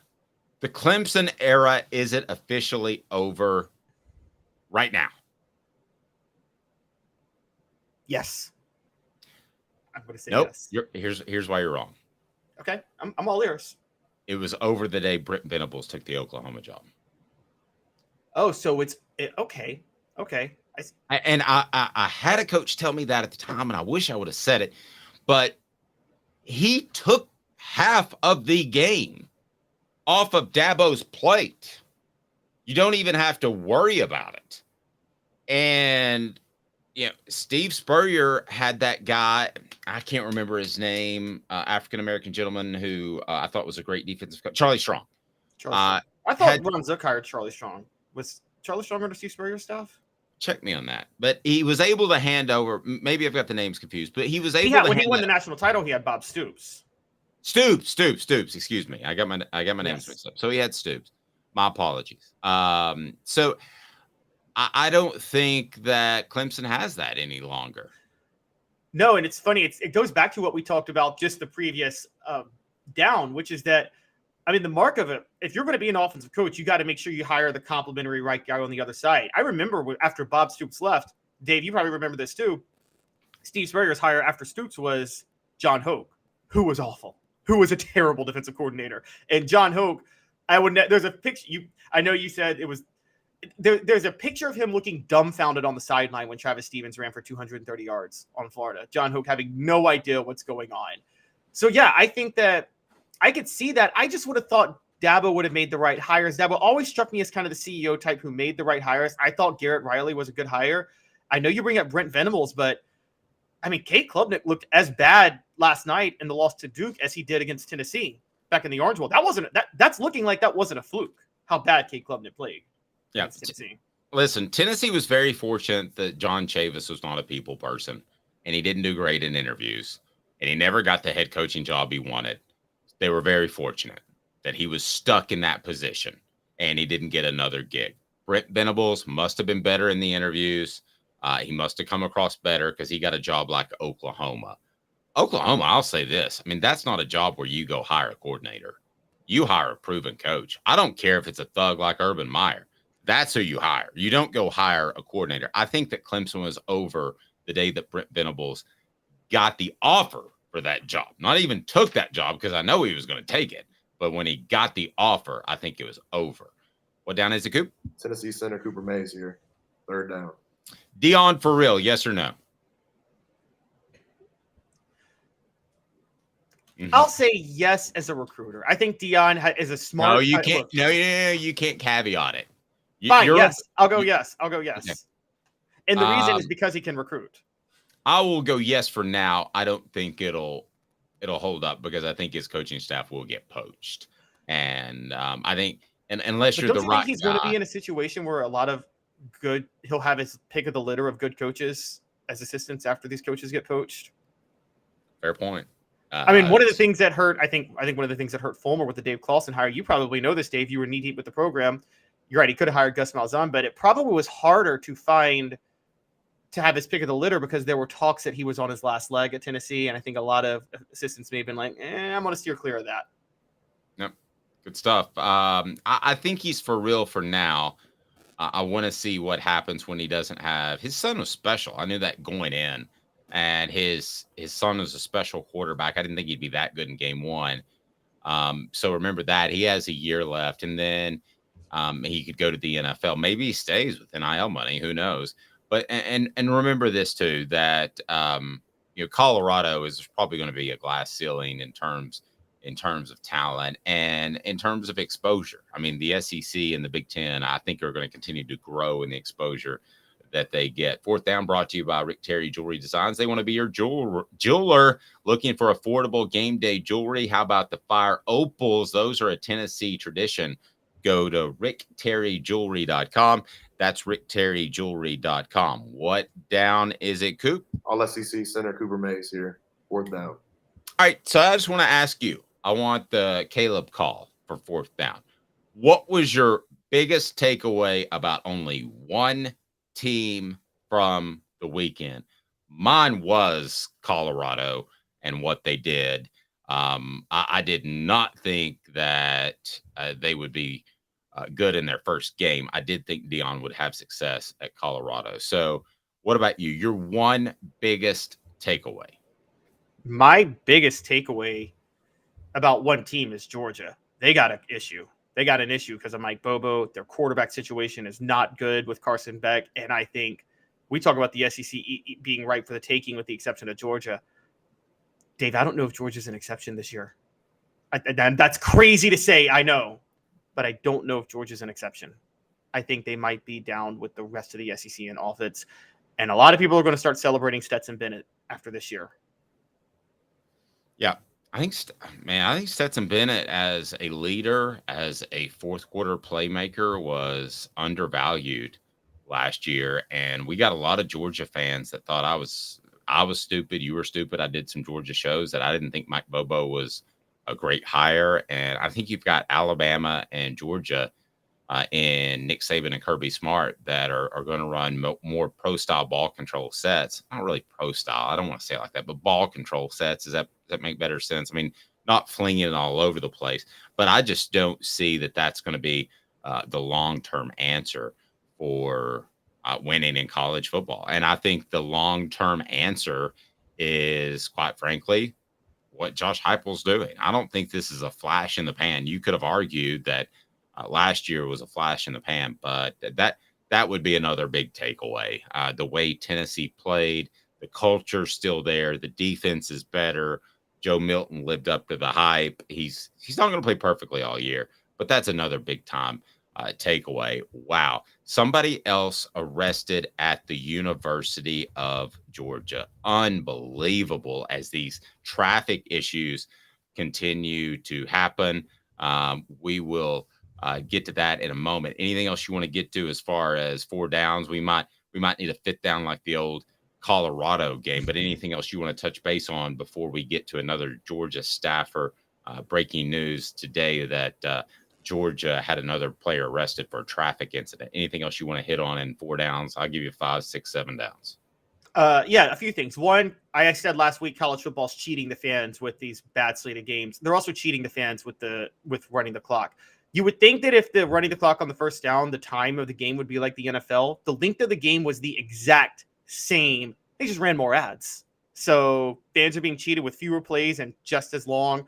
The Clemson era, is it officially over right now? Yes. I'm going to say nope. Yes. Here's why you're wrong. Okay. I'm all ears. It was over the day Brent Venables took the Oklahoma job. Oh, so okay. Okay. I had a coach tell me that at the time, and I wish I would have said it, but he took half of the game off of Dabo's plate. You don't even have to worry about it. And Steve Spurrier had that guy, I can't remember his name, African-American gentleman who I thought was a great defensive coach, Charlie Strong. I thought Ron Zook hired Charlie Strong. Was Charlie Strong under Steve Spurrier's staff? Check me on that. But he was able to hand over, maybe I've got the names confused, but he was able to when he won the national title, he had Bob Stoops. Stoops, excuse me. I got my names mixed up. So he had Stoops. My apologies. So I don't think that Clemson has that any longer. No, and it's funny. It goes back to what we talked about just the previous down, which is that, I mean, the mark of it, if you're going to be an offensive coach, you got to make sure you hire the complimentary right guy on the other side. I remember after Bob Stoops left, Dave, you probably remember this too. Steve Spurrier's hire after Stoops was John Hoke, who was awful, who was a terrible defensive coordinator. And John Hoke, there's a picture. I know you said it was. There's a picture of him looking dumbfounded on the sideline when Travis Stevens ran for 230 yards on Florida. John Hoke having no idea what's going on. So, yeah, I think that I could see that. I just would have thought Dabo would have made the right hires. Dabo always struck me as kind of the CEO type who made the right hires. I thought Garrett Riley was a good hire. I know you bring up Brent Venables, but, I mean, Kate Klubnik looked as bad last night in the loss to Duke as he did against Tennessee back in the Orange Bowl. That's looking like that wasn't a fluke, how bad Kate Klubnik played. Yeah. Listen, Tennessee was very fortunate that John Chavis was not a people person, and he didn't do great in interviews, and he never got the head coaching job he wanted. They were very fortunate that he was stuck in that position, and he didn't get another gig. Brent Venables must have been better in the interviews. He must have come across better because he got a job like Oklahoma. I'll say this. I mean, that's not a job where you go hire a coordinator. You hire a proven coach. I don't care if it's a thug like Urban Meyer. That's who you hire. You don't go hire a coordinator. I think that Clemson was over the day that Brent Venables got the offer for that job. Not even took that job because I know he was going to take it. But when he got the offer, I think it was over. What down is it, Coop? Tennessee center Cooper Mays here. Third down. Dion for real, yes or no? Mm-hmm. I'll say yes as a recruiter. I think Dion is a smart. No, you can't. No, you can't caveat it. Fine, yes. I'll go yes. Okay. And the reason is because he can recruit. I will go yes for now. I don't think it'll hold up because I think his coaching staff will get poached. And I think, and unless But you're don't the you think right he's going to guy, be in a situation where a lot of he'll have his pick of the litter of good coaches as assistants after these coaches get poached? fair point. I mean, one of the things that hurt, I think one of the things that hurt Fulmer with the Dave Clawson hire, you probably know this, Dave. You were knee deep with the program. You're right. He could have hired Gus Malzahn, but it probably was harder to have his pick of the litter because there were talks that he was on his last leg at Tennessee. And I think a lot of assistants may have been like, I'm going to steer clear of that. Yep. Good stuff. I think he's for real for now. I want to see what happens when he doesn't have his son was special. I knew that going in, and his son is a special quarterback. I didn't think he'd be that good in game one. So remember that he has a year left, and then he could go to the NFL. Maybe he stays with NIL money. Who knows? But and remember this too, that Colorado is probably going to be a glass ceiling in terms of talent and in terms of exposure. I mean, the SEC and the Big Ten, I think, are going to continue to grow in the exposure that they get. Fourth Down brought to you by Rick Terry Jewelry Designs. They want to be your jeweler looking for affordable game day jewelry. How about the Fire Opals? Those are a Tennessee tradition. Go to rickterryjewelry.com. That's rickterryjewelry.com. What down is it, Coop? All SEC center Cooper Mays here. Fourth down. All right, so I just want to ask you. I want the Caleb call for fourth down. What was your biggest takeaway about only one team from the weekend? Mine was Colorado and what they did. I did not think that they would be good in their first game. I did think Deion would have success at Colorado. So what about you? Your one biggest takeaway? My biggest takeaway about one team is Georgia. They got an issue. They got an issue because of Mike Bobo. Their quarterback situation is not good with Carson Beck. And I think we talk about the SEC being right for the taking with the exception of Georgia. Dave, I don't know if Georgia's an exception this year. That's crazy to say, I know. But I don't know if Georgia's an exception. I think they might be down with the rest of the SEC in offense. And a lot of people are going to start celebrating Stetson Bennett after this year. Yeah. I think Stetson Bennett as a leader, as a fourth quarter playmaker was undervalued last year. And we got a lot of Georgia fans that thought I was stupid. You were stupid. I did some Georgia shows that I didn't think Mike Bobo was a great hire. And I think you've got Alabama and Georgia in Nick Saban and Kirby Smart that are going to run more pro style ball control sets. Not really pro style. I don't want to say it like that, but ball control sets. Does that make better sense? I mean, not flinging it all over the place, but I just don't see that that's going to be the long-term answer for winning in college football. And I think the long-term answer is, quite frankly, what Josh Heupel's doing. I don't think this is a flash in the pan. You could have argued that last year was a flash in the pan, but that would be another big takeaway. The way Tennessee played, the culture's still there. The defense is better. Joe Milton lived up to the hype. He's not going to play perfectly all year, but that's another big time takeaway. Wow. Somebody else arrested at the University of Georgia. Unbelievable as these traffic issues continue to happen. We will get to that in a moment. Anything else you want to get to as far as four downs? We might need a fifth down like the old Colorado game, but anything else you want to touch base on before we get to another Georgia staffer? Breaking news today that Georgia had another player arrested for a traffic incident. Anything else you want to hit on in four downs? I'll give you 5, 6, 7 downs. Yeah, a few things. One, I said last week, college football's cheating the fans with these bad slated games. They're also cheating the fans with running the clock. You would think that if the running the clock on the first down, the time of the game would be like the NFL. The length of the game was the exact same. They just ran more ads. So fans are being cheated with fewer plays and just as long.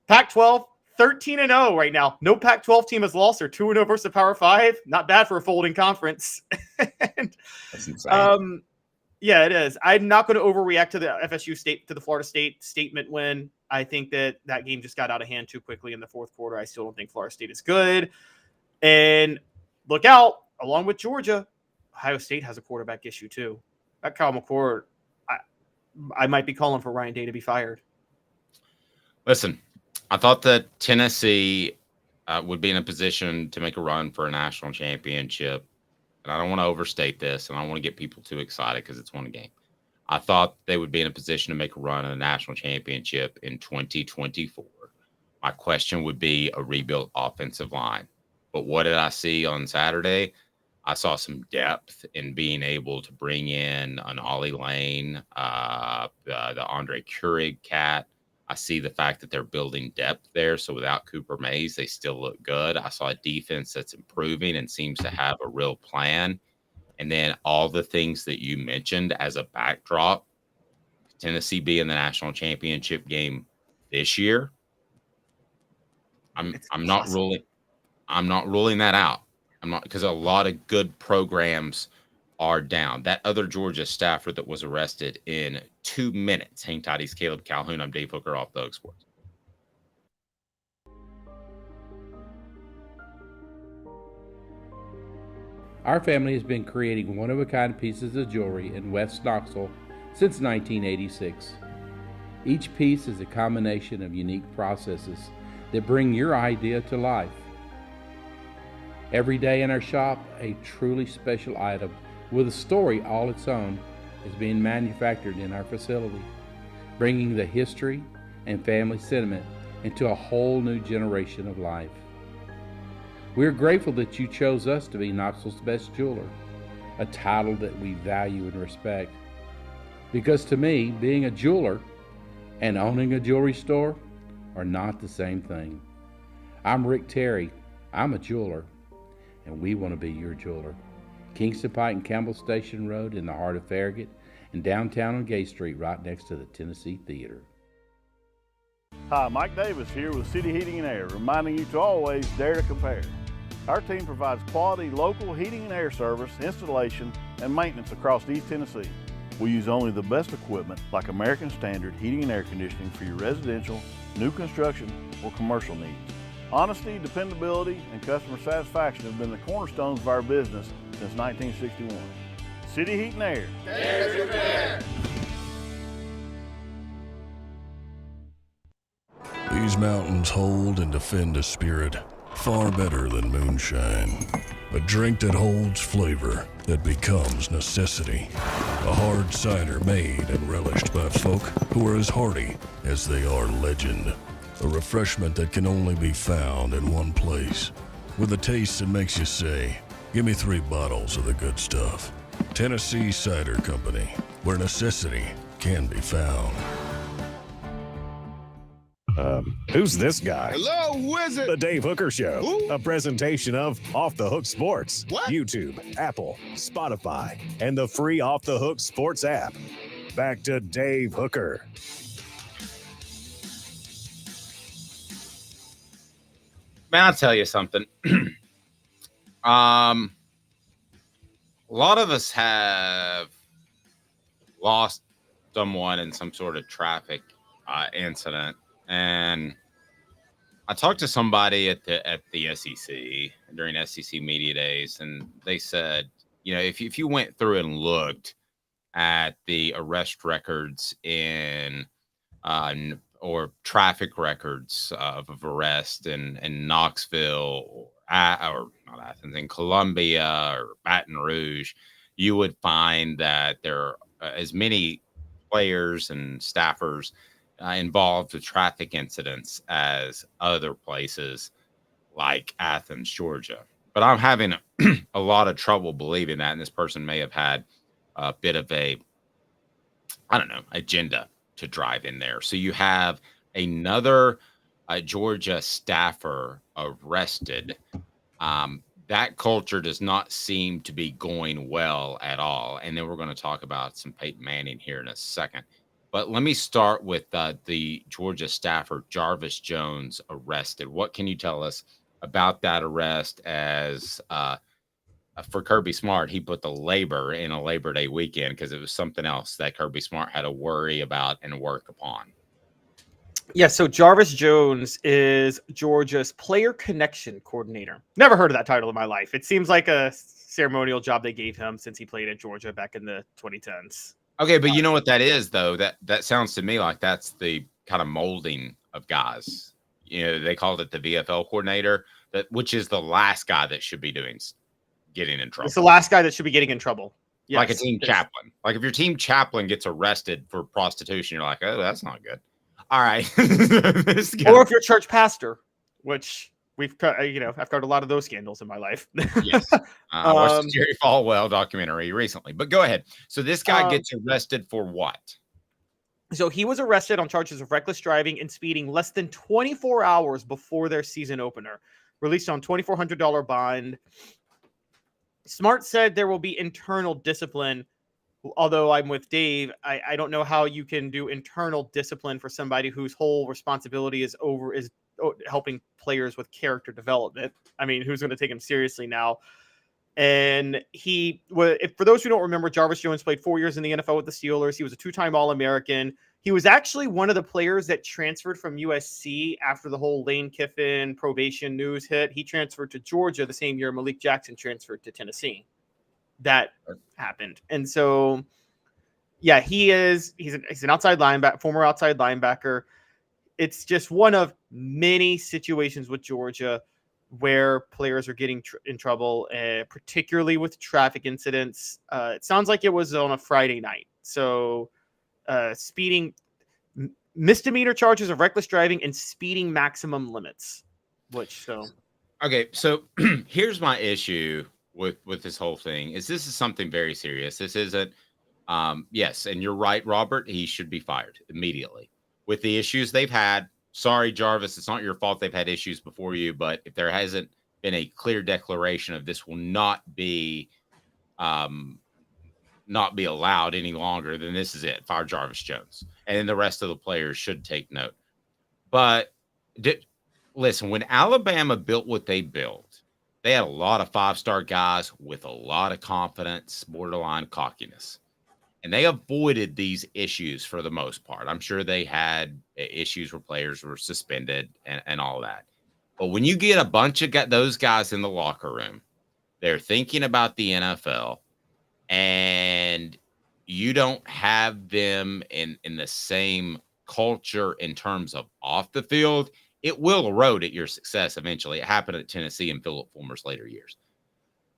Pac-12, 13-0 right now. No Pac-12 team has lost. They're 2-0 versus the Power 5. Not bad for a folding conference. That's insane. Yeah, it is. I'm not going to overreact to the Florida State statement win. I think that game just got out of hand too quickly in the fourth quarter. I still don't think Florida State is good. And look out, along with Georgia, Ohio State has a quarterback issue too. That Kyle McCord, I might be calling for Ryan Day to be fired. Listen, I thought that Tennessee would be in a position to make a run for a national championship. And I don't want to overstate this, and I don't want to get people too excited because it's one game. I thought they would be in a position to make a run at a national championship in 2024. My question would be a rebuilt offensive line. But what did I see on Saturday? I saw some depth in being able to bring in an Ollie Lane, the Andre Keurig cat. I see the fact that they're building depth there. So without Cooper Mays, they still look good. I saw a defense that's improving and seems to have a real plan. And then all the things that you mentioned as a backdrop, Tennessee be in the national championship game this year. I'm not ruling that out. I'm not, because a lot of good programs are down. That other Georgia staffer that was arrested in 2 minutes. Hang tight, he's Caleb Calhoun. I'm Dave Hooker, Off the Hook Sports. Our family has been creating one-of-a-kind pieces of jewelry in West Knoxville since 1986. Each piece is a combination of unique processes that bring your idea to life. Every day in our shop, a truly special item with a story all its own is being manufactured in our facility, bringing the history and family sentiment into a whole new generation of life. We're grateful that you chose us to be Knoxville's best jeweler, a title that we value and respect. Because to me, being a jeweler and owning a jewelry store are not the same thing. I'm Rick Terry. I'm a jeweler, and we want to be your jeweler. Kingston Pike and Campbell Station Road in the heart of Farragut, and downtown on Gay Street right next to the Tennessee Theater. Hi, Mike Davis here with City Heating and Air, reminding you to always dare to compare. Our team provides quality local heating and air service, installation, and maintenance across East Tennessee. We use only the best equipment like American Standard heating and air conditioning for your residential, new construction, or commercial needs. Honesty, dependability, and customer satisfaction have been the cornerstones of our business since 1961. City Heat and Air. Dare to compare. These mountains hold and defend a spirit far better than moonshine. A drink that holds flavor, that becomes necessity. A hard cider made and relished by folk who are as hearty as they are legend. A refreshment that can only be found in one place, with a taste that makes you say, give me 3 bottles of the good stuff. Tennessee Cider Company, where necessity can be found. Who's this guy? Hello, wizard. The Dave Hooker Show, Who? a presentation of Off the Hook Sports, What? YouTube, Apple, Spotify, and the free Off the Hook Sports app. Back to Dave Hooker. Man, I'll tell you something. A lot of us have lost someone in some sort of traffic incident. And I talked to somebody at the SEC during SEC Media Days, and they said, you know, if you went through and looked at the arrest records in or traffic records of arrest in Knoxville or not Athens, in Columbia or Baton Rouge, you would find that there are as many players and staffers involved with traffic incidents as other places like Athens, Georgia. But I'm having a lot of trouble believing that, and this person may have had a bit of a, agenda to drive in there. So you have another Georgia staffer arrested. That culture does not seem to be going well at all. And then we're going to talk about some Peyton Manning here in a second. But let me start with the Georgia staffer, Jarvis Jones, arrested. What can you tell us about that arrest? As for Kirby Smart, he put the labor in a Labor Day weekend because it was something else that Kirby Smart had to worry about and work upon. Yeah, so Jarvis Jones is Georgia's player connection coordinator. Never heard of that title in my life. It seems like a ceremonial job they gave him since he played at Georgia back in the 2010s. Okay, but you know what that is, though? That sounds to me like that's the kind of molding of guys. They called it the VFL coordinator, which is the last guy that should be getting in trouble. It's the last guy that should be getting in trouble. Yes, like a team chaplain. Like if your team chaplain gets arrested for prostitution, you're like, oh, that's not good. All right. Or if you're a church pastor, which I've covered a lot of those scandals in my life. Yes. I watched the Jerry Falwell documentary recently, but go ahead. So this guy gets arrested for what? So he was arrested on charges of reckless driving and speeding less than 24 hours before their season opener, released on $2,400 bond. Smart said there will be internal discipline. Although I'm with Dave, I don't know how you can do internal discipline for somebody whose whole responsibility is helping players with character development. I mean, who's going to take him seriously now? And for those who don't remember, Jarvis Jones played 4 years in the NFL with the Steelers. He was a two-time All-American. He was actually one of the players that transferred from USC after the whole Lane Kiffin probation news hit. He transferred to Georgia the same year Malik Jackson transferred to Tennessee. That happened. And so, yeah, he's an outside linebacker, former outside linebacker. It's just one of many situations with Georgia where players are getting in trouble, particularly with traffic incidents. It sounds like it was on a Friday night. So speeding, misdemeanor charges of reckless driving and speeding maximum limits. Okay, so here's my issue with this whole thing is this is something very serious. This isn't, yes, and you're right, Robert, he should be fired immediately. With the issues they've had, sorry, Jarvis, it's not your fault they've had issues before you, but if there hasn't been a clear declaration of this will not be allowed any longer, then this is it. Fire Jarvis Jones. And then the rest of the players should take note. But listen, when Alabama built what they built, they had a lot of five-star guys with a lot of confidence, borderline cockiness. And they avoided these issues for the most part. I'm sure they had issues where players were suspended and all that. But when you get a bunch of those guys in the locker room, they're thinking about the NFL, and you don't have them in the same culture in terms of off the field, it will erode at your success eventually. It happened at Tennessee and Philip Fulmer's later years.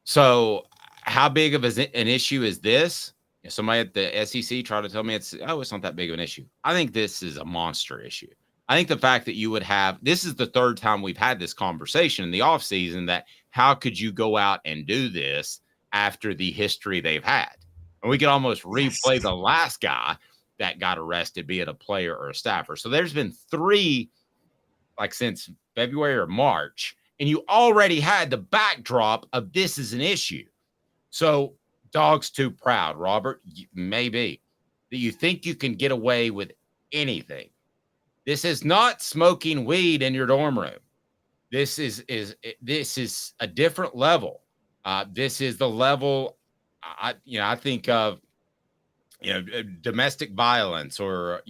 So how big of an issue is this? Somebody at the SEC tried to tell me it's not that big of an issue. I think this is a monster issue. I think the fact that you would have, this is the third time we've had this conversation in the offseason that how could you go out and do this after the history they've had? And we could almost replay the last guy that got arrested, be it a player or a staffer. So there's been 3, like since February or March, and you already had the backdrop of this is an issue. So dog's too proud, Robert, maybe. That you think you can get away with anything. This is not smoking weed in your dorm room. This is a different level. This is the level I think of, domestic violence, or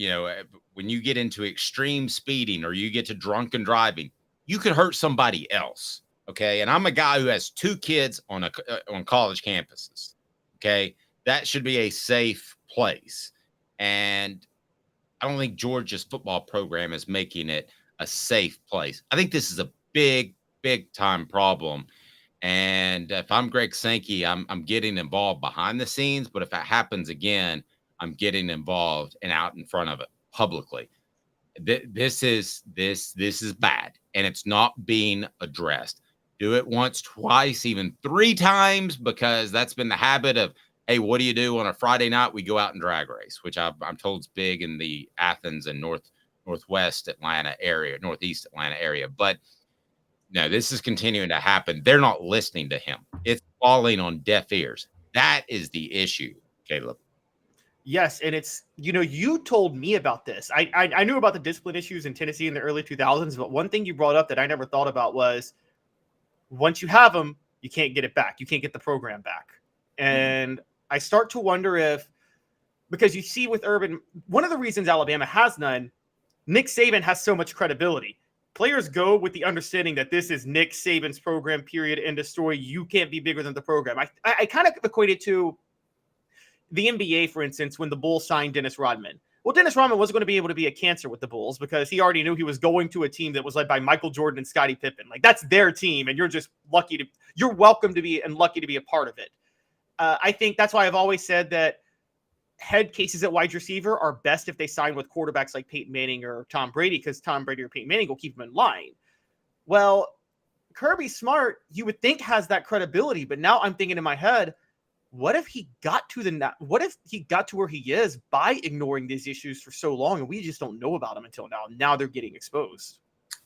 when you get into extreme speeding or you get to drunken driving, you could hurt somebody else. Okay, and I'm a guy who has 2 kids on college campuses. Okay, that should be a safe place, and I don't think Georgia's football program is making it a safe place. I think this is a big time problem. And if I'm Greg Sankey, I'm getting involved behind the scenes. But if it happens again, I'm getting involved and out in front of it publicly. This is bad, and it's not being addressed. Do it once, twice, even 3 times, because that's been the habit of, hey, what do you do on a Friday night? We go out and drag race, which I'm told is big in the Athens and northwest Atlanta area, northeast Atlanta area. But no, this is continuing to happen. They're not listening to him. It's falling on deaf ears. That is the issue, Caleb. Yes, and it's, you told me about this. I knew about the discipline issues in Tennessee in the early 2000s, but one thing you brought up that I never thought about was once you have them, you can't get it back. You can't get the program back. And I start to wonder because you see with Urban, one of the reasons Alabama has none, Nick Saban has so much credibility. Players go with the understanding that this is Nick Saban's program, period, end of story. You can't be bigger than the program. I kind of equate it to, the NBA, for instance, when the Bulls signed Dennis Rodman. Well, Dennis Rodman wasn't going to be able to be a cancer with the Bulls because he already knew he was going to a team that was led by Michael Jordan and Scottie Pippen. Like, that's their team, and you're welcome to be and lucky to be a part of it. I think that's why I've always said that head cases at wide receiver are best if they sign with quarterbacks like Peyton Manning or Tom Brady, because Tom Brady or Peyton Manning will keep them in line. Well, Kirby Smart, you would think, has that credibility, but now I'm thinking in my head, what if he got to where he is by ignoring these issues for so long, and we just don't know about them until now? Now they're getting exposed.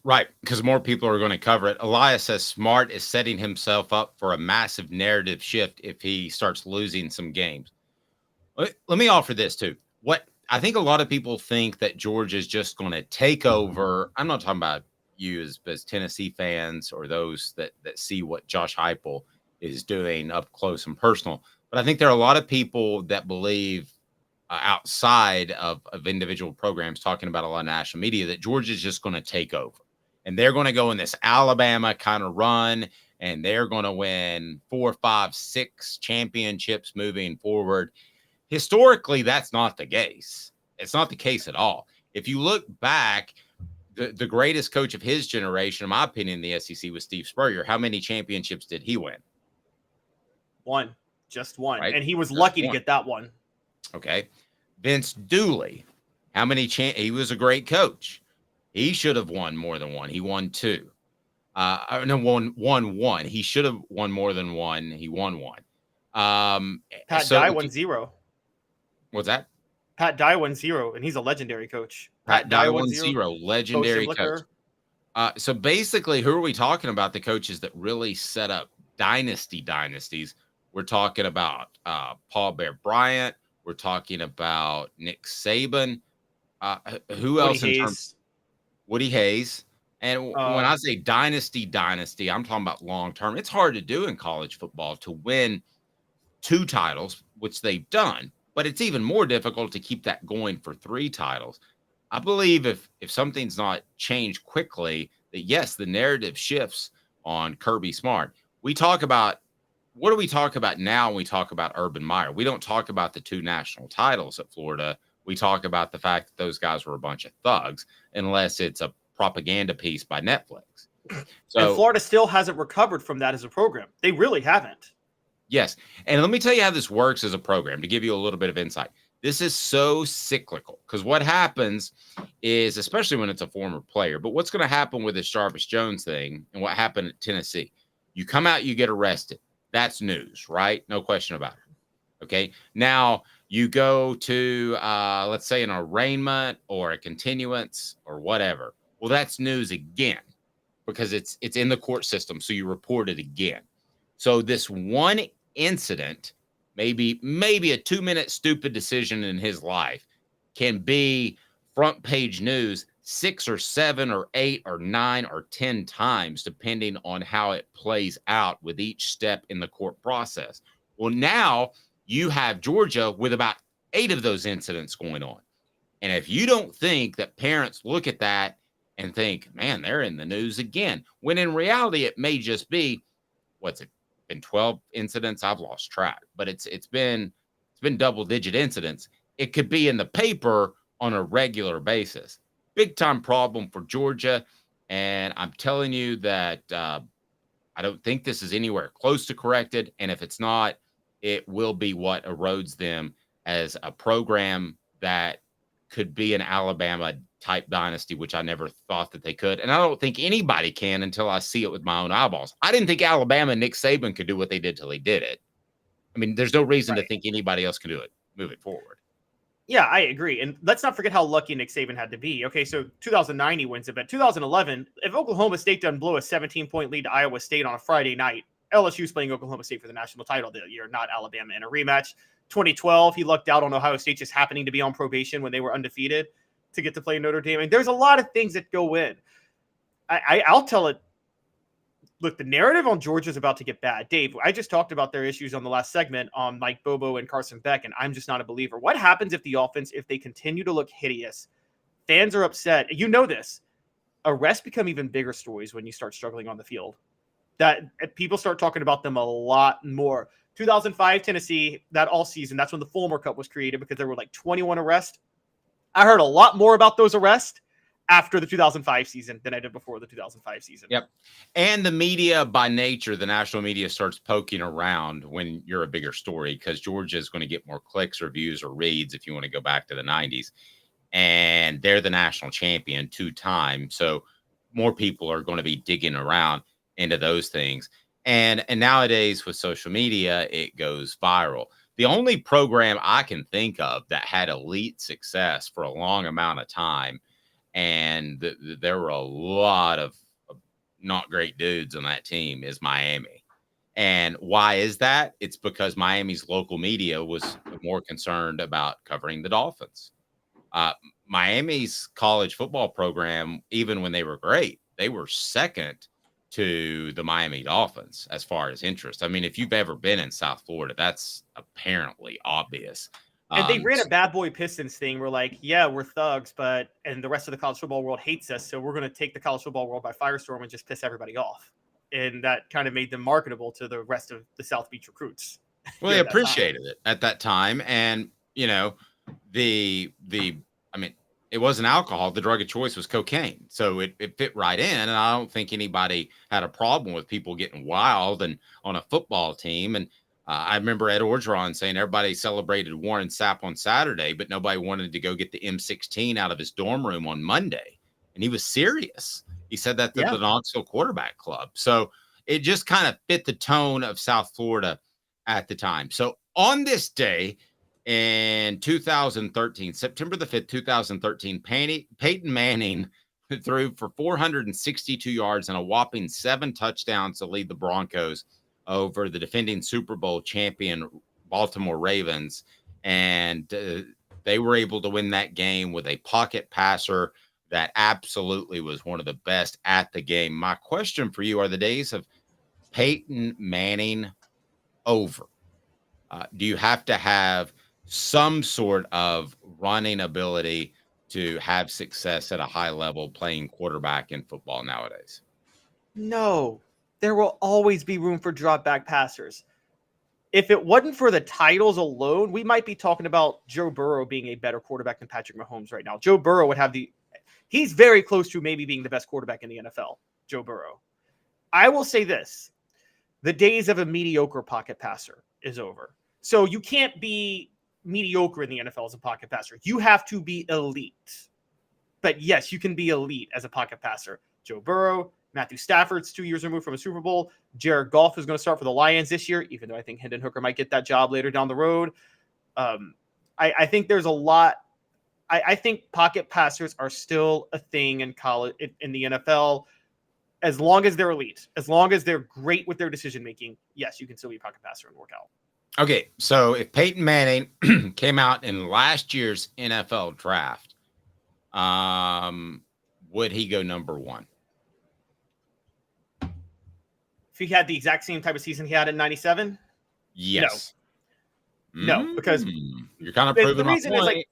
Right, because more people are going to cover it. Elias says Smart is setting himself up for a massive narrative shift if he starts losing some games. Let me offer this too. What I think a lot of people think that Georgia is just going to take over. I'm not talking about you as Tennessee fans or those that see what Josh Heupel is doing up close and personal. But I think there are a lot of people that believe outside of individual programs, talking about a lot of national media, that Georgia is just going to take over. And they're going to go in this Alabama kind of run, and they're going to win 4, 5, 6 championships moving forward. Historically, that's not the case. It's not the case at all. If you look back, the greatest coach of his generation, in my opinion, in the SEC was Steve Spurrier. How many championships did he win? One. Just one. Right? And he was lucky to get that one. Okay. Vince Dooley. How many he was a great coach. He should have won more than one. He won 2. Won one. He should have won more than one. He won 1. Pat Dye won 0. What's that? Pat Dye won 0, and he's a legendary coach. Pat Dye won 0, legendary coach. So basically, who are we talking about? The coaches that really set up dynasties. We're talking about Paul Bear Bryant. We're talking about Nick Saban. Who else in terms? Woody Hayes. And when I say dynasty, I'm talking about long term. It's hard to do in college football to win 2 titles, which they've done, but it's even more difficult to keep that going for 3 titles. I believe if something's not changed quickly, that yes, the narrative shifts on Kirby Smart. What do we talk about now when we talk about Urban Meyer? We don't talk about the 2 national titles at Florida. We talk about the fact that those guys were a bunch of thugs, unless it's a propaganda piece by Netflix. So, and Florida still hasn't recovered from that as a program. They really haven't. Yes. And let me tell you how this works as a program to give you a little bit of insight. This is so cyclical because what happens is, especially when it's a former player, but what's going to happen with this Jarvis Jones thing and what happened at Tennessee, you come out, you get arrested. That's news, right? No question about it. Okay. Now you go to, let's say, an arraignment or a continuance or whatever. Well, that's news again because it's in the court system. So you report it again. So this one incident, maybe a 2-minute stupid decision in his life, can be front page news 6 or 7 or 8 or 9 or 10 times, depending on how it plays out with each step in the court process. Well, now you have Georgia with about 8 of those incidents going on. And if you don't think that parents look at that and think, man, they're in the news again, when in reality, it may just be, what's it been, 12 incidents? I've lost track, but it's been double-digit incidents. It could be in the paper on a regular basis. Big time problem for Georgia. And I'm telling you that I don't think this is anywhere close to corrected. And if it's not, it will be what erodes them as a program that could be an Alabama type dynasty, which I never thought that they could. And I don't think anybody can until I see it with my own eyeballs. I didn't think Alabama and Nick Saban could do what they did till they did it. I mean, there's no reason to think anybody else can do it moving forward. Yeah, I agree. And let's not forget how lucky Nick Saban had to be. Okay, so 2009 he wins it, but 2011, if Oklahoma State doesn't blow a 17-point lead to Iowa State on a Friday night, LSU's playing Oklahoma State for the national title that year, not Alabama in a rematch. 2012, he lucked out on Ohio State just happening to be on probation when they were undefeated to get to play Notre Dame. And there's a lot of things that go in. I'll tell it. Look, the narrative on Georgia is about to get bad. Dave, I just talked about their issues on the last segment on Mike Bobo and Carson Beck, and I'm just not a believer. What happens if the offense, if they continue to look hideous? Fans are upset. You know this. Arrests become even bigger stories when you start struggling on the field. that people start talking about them a lot more. 2005 Tennessee, that all season, that's when the Fulmer Cup was created because there were like 21 arrests. I heard a lot more about those arrests after the 2005 season than I did before the 2005 season. Yep. And the media by nature, the national media starts poking around when you're a bigger story because Georgia is going to get more clicks or views or reads if you want to go back to the 90s. And they're the national champion 2 times. So more people are going to be digging around into those things. And nowadays with social media, it goes viral. The only program I can think of that had elite success for a long amount of time, and there were a lot of not great dudes on that team, is Miami. And why is that? It's because Miami's local media was more concerned about covering the Dolphins. Miami's college football program, even when they were great, they were second to the Miami Dolphins as far as interest. I mean, if you've ever been in South Florida, that's apparently obvious. And they ran a bad boy Pistons thing. We're like, yeah, we're thugs, and the rest of the college football world hates us. So we're going to take the college football world by firestorm and just piss everybody off. And that kind of made them marketable to the rest of the South Beach recruits. Well, they appreciated it at that time. And, you know, it wasn't alcohol. The drug of choice was cocaine. So it fit right in. And I don't think anybody had a problem with people getting wild and on a football team. And I remember Ed Orgeron saying everybody celebrated Warren Sapp on Saturday, but nobody wanted to go get the M16 out of his dorm room on Monday. And he was serious. He said that to the Knoxville quarterback club. So it just kind of fit the tone of South Florida at the time. So on this day, in 2013, September the 5th, 2013, Peyton Manning threw for 462 yards and a whopping 7 touchdowns to lead the Broncos over the defending Super Bowl champion Baltimore Ravens. And they were able to win that game with a pocket passer that absolutely was one of the best at the game. My question for you, are the days of Peyton Manning over? Do you have to have some sort of running ability to have success at a high level playing quarterback in football nowadays? No, there will always be room for drop back passers. If it wasn't for the titles alone, we might be talking about Joe Burrow being a better quarterback than Patrick Mahomes right now. Joe Burrow would have he's very close to maybe being the best quarterback in the NFL, Joe Burrow. I will say this, the days of a mediocre pocket passer is over. So you can't be mediocre in the NFL as a pocket passer. You have to be elite. But yes, you can be elite as a pocket passer. Joe Burrow, Matthew Stafford's 2 years removed from a Super Bowl. Jared Goff is going to start for the Lions this year, even though I think Hendon Hooker might get that job later down the road. I think there's a lot. I think pocket passers are still a thing in college, in the NFL. As long as they're elite, as long as they're great with their decision making, yes, you can still be a pocket passer and work out. Okay, so if Peyton Manning came out in last year's NFL draft, would he go number 1? If he had the exact same type of season he had in 97? Yes. No, because you're kind of proving the reason my point. is like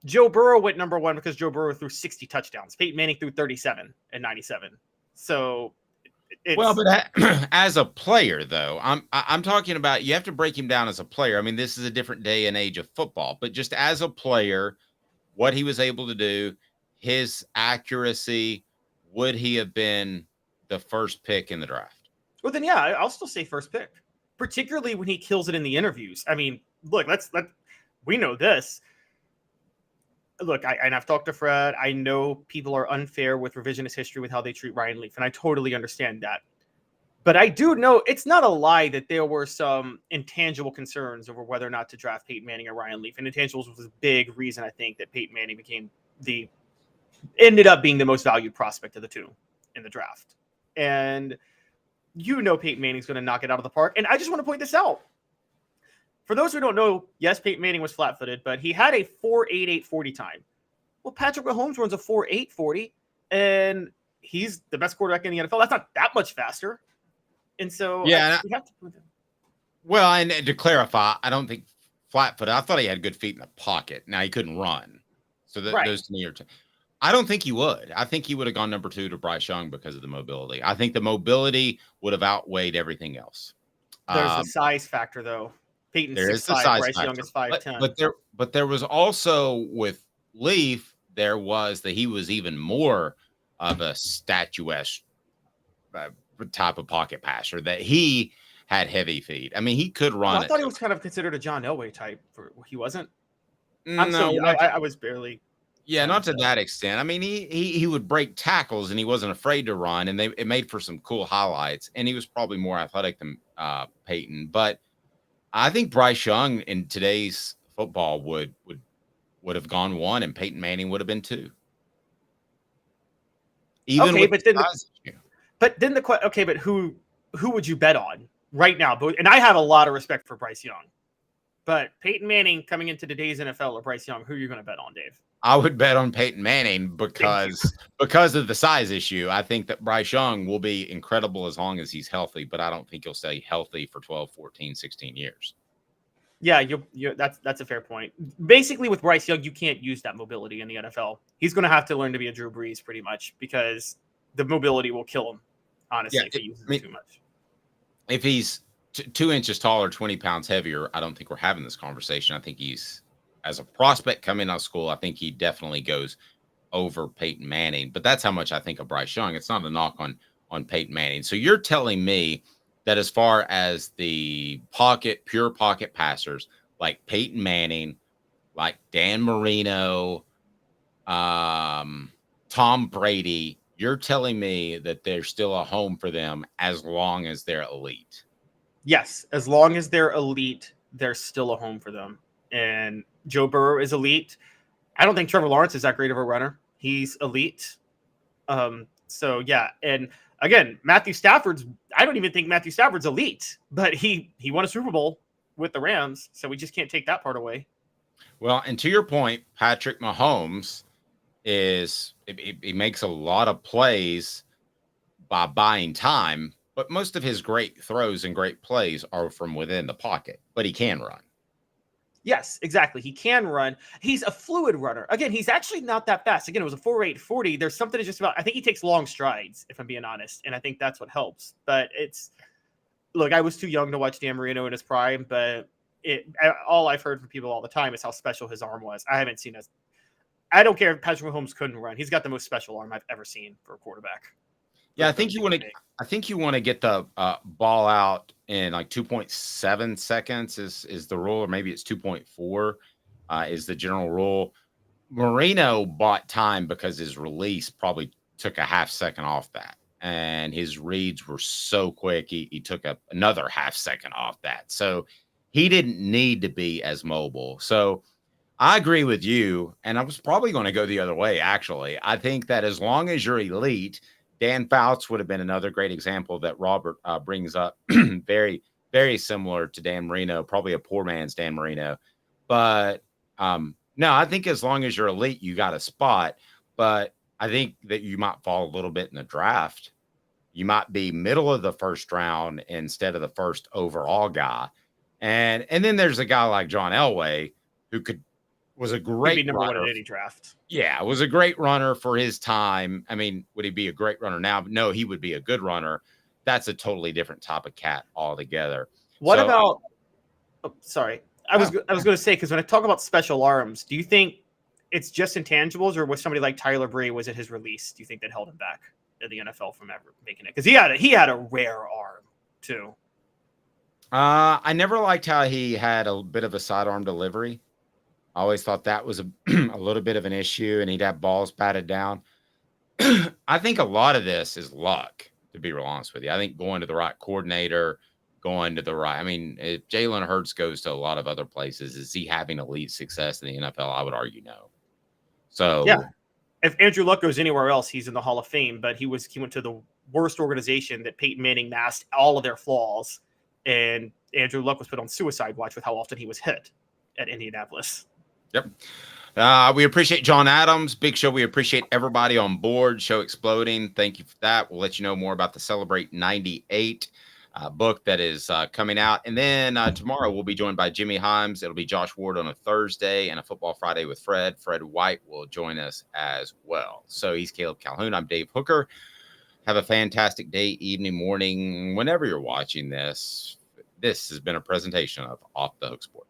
Joe Burrow went number 1 because Joe Burrow threw 60 touchdowns. Peyton Manning threw 37 in 97. So but as a player, though, I'm talking about, you have to break him down as a player. I mean, this is a different day and age of football, but just as a player, what he was able to do, his accuracy, would he have been the first pick in the draft? Well, then, yeah, I'll still say first pick, particularly when he kills it in the interviews. I mean, look, we know this. Look, I've talked to Fred. I know people are unfair with revisionist history with how they treat Ryan Leaf, and I totally understand that. But I do know it's not a lie that there were some intangible concerns over whether or not to draft Peyton Manning or Ryan Leaf. And intangibles was a big reason, I think, that Peyton Manning ended up being the most valued prospect of the two in the draft. And you know Peyton Manning's going to knock it out of the park. And I just want to point this out. For those who don't know, yes, Peyton Manning was flat-footed, but he had a 4.88 40 time. Well, Patrick Mahomes runs a 4.8 40, and he's the best quarterback in the NFL. That's not that much faster. And so, yeah. And to clarify, I don't think flat-footed. I thought he had good feet in the pocket. Now, he couldn't run. So those to me are I don't think he would. I think he would have gone number 2 to Bryce Young because of the mobility. I think the mobility would have outweighed everything else. There's the size factor, though. Peyton's There is the 6'5", size Bryce factor. Young is 5'10". But there was also with Leaf, there was that he was even more of a statuesque type of pocket passer, that he had heavy feet. I mean, he could run. I thought he was kind of considered a John Elway type. He wasn't. No, I was barely. Yeah, not to that extent. I mean, he would break tackles and he wasn't afraid to run, and it made for some cool highlights. And he was probably more athletic than Peyton. But I think Bryce Young in today's football would have gone 1, and Peyton Manning would have been 2. Even Okay, with but who would you bet on right now? And I have a lot of respect for Bryce Young, but Peyton Manning coming into today's NFL or Bryce Young, who are you going to bet on, Dave? I would bet on Peyton Manning because of the size issue. I think that Bryce Young will be incredible as long as he's healthy, but I don't think he'll stay healthy for 12, 14, 16 years. Yeah, that's a fair point. Basically, with Bryce Young, you can't use that mobility in the NFL. He's going to have to learn to be a Drew Brees pretty much, because the mobility will kill him, honestly, if he uses it too much. If he's 2 inches taller, 20 pounds heavier, I don't think we're having this conversation. I think he's, as a prospect coming out of school, I think he definitely goes over Peyton Manning. But that's how much I think of Bryce Young. It's not a knock on Peyton Manning. So you're telling me that as far as the pure pocket passers, like Peyton Manning, like Dan Marino, Tom Brady, you're telling me that there's still a home for them as long as they're elite? Yes, as long as they're elite, there's still a home for them. And Joe Burrow is elite. I don't think Trevor Lawrence is that great of a runner. He's elite. So, yeah. And again, I don't even think Matthew Stafford's elite, but he won a Super Bowl with the Rams, so we just can't take that part away. Well, and to your point, Patrick Mahomes he makes a lot of plays by buying time, but most of his great throws and great plays are from within the pocket, but he can run. Yes, exactly. He can run. He's a fluid runner. Again, he's actually not that fast. Again, it was a 4.8 40. There's something just about, I think he takes long strides, if I'm being honest. And I think that's what helps. But look, I was too young to watch Dan Marino in his prime, but all I've heard from people all the time is how special his arm was. I haven't seen I don't care if Patrick Mahomes couldn't run. He's got the most special arm I've ever seen for a quarterback. Yeah, I think you want to get the ball out in like 2.7 seconds is the rule, or maybe it's 2.4 is the general rule. Marino bought time because his release probably took a half second off that, and his reads were so quick he took another half second off that. So he didn't need to be as mobile. So I agree with you, and I was probably going to go the other way, actually. I think that as long as you're elite, Dan Fouts would have been another great example that Robert brings up. Very, very similar to Dan Marino, probably a poor man's Dan Marino. But no, I think as long as you're elite, you got a spot. But I think that you might fall a little bit in the draft. You might be middle of the first round instead of the first overall guy. And then there's a guy like John Elway who was a great number runner. 1 in any draft. Yeah, was a great runner for his time. I mean, would he be a great runner now? No, he would be a good runner. That's a totally different type of cat altogether. What about? Oh, sorry, I was going to say, because when I talk about special arms, do you think it's just intangibles, or was somebody like Tyler Bree, was it his release? Do you think that held him back in the NFL from ever making it? Because he had a rare arm too. I never liked how he had a bit of a sidearm delivery. I always thought that was a little bit of an issue, and he'd have balls batted down. I think a lot of this is luck, to be real honest with you. I think going to the right coordinator, I mean, if Jalen Hurts goes to a lot of other places, is he having elite success in the NFL? I would argue no. So yeah, if Andrew Luck goes anywhere else, he's in the Hall of Fame, but he went to the worst organization that Peyton Manning masked all of their flaws, and Andrew Luck was put on suicide watch with how often he was hit at Indianapolis. Yep. We appreciate John Adams. Big show. We appreciate everybody on board. Show exploding. Thank you for that. We'll let you know more about the Celebrate 98 book that is coming out. And then tomorrow we'll be joined by Jimmy Himes. It'll be Josh Ward on a Thursday and a Football Friday with Fred. Fred White will join us as well. So he's Caleb Calhoun. I'm Dave Hooker. Have a fantastic day, evening, morning, whenever you're watching this. This has been a presentation of Off the Hook Sports.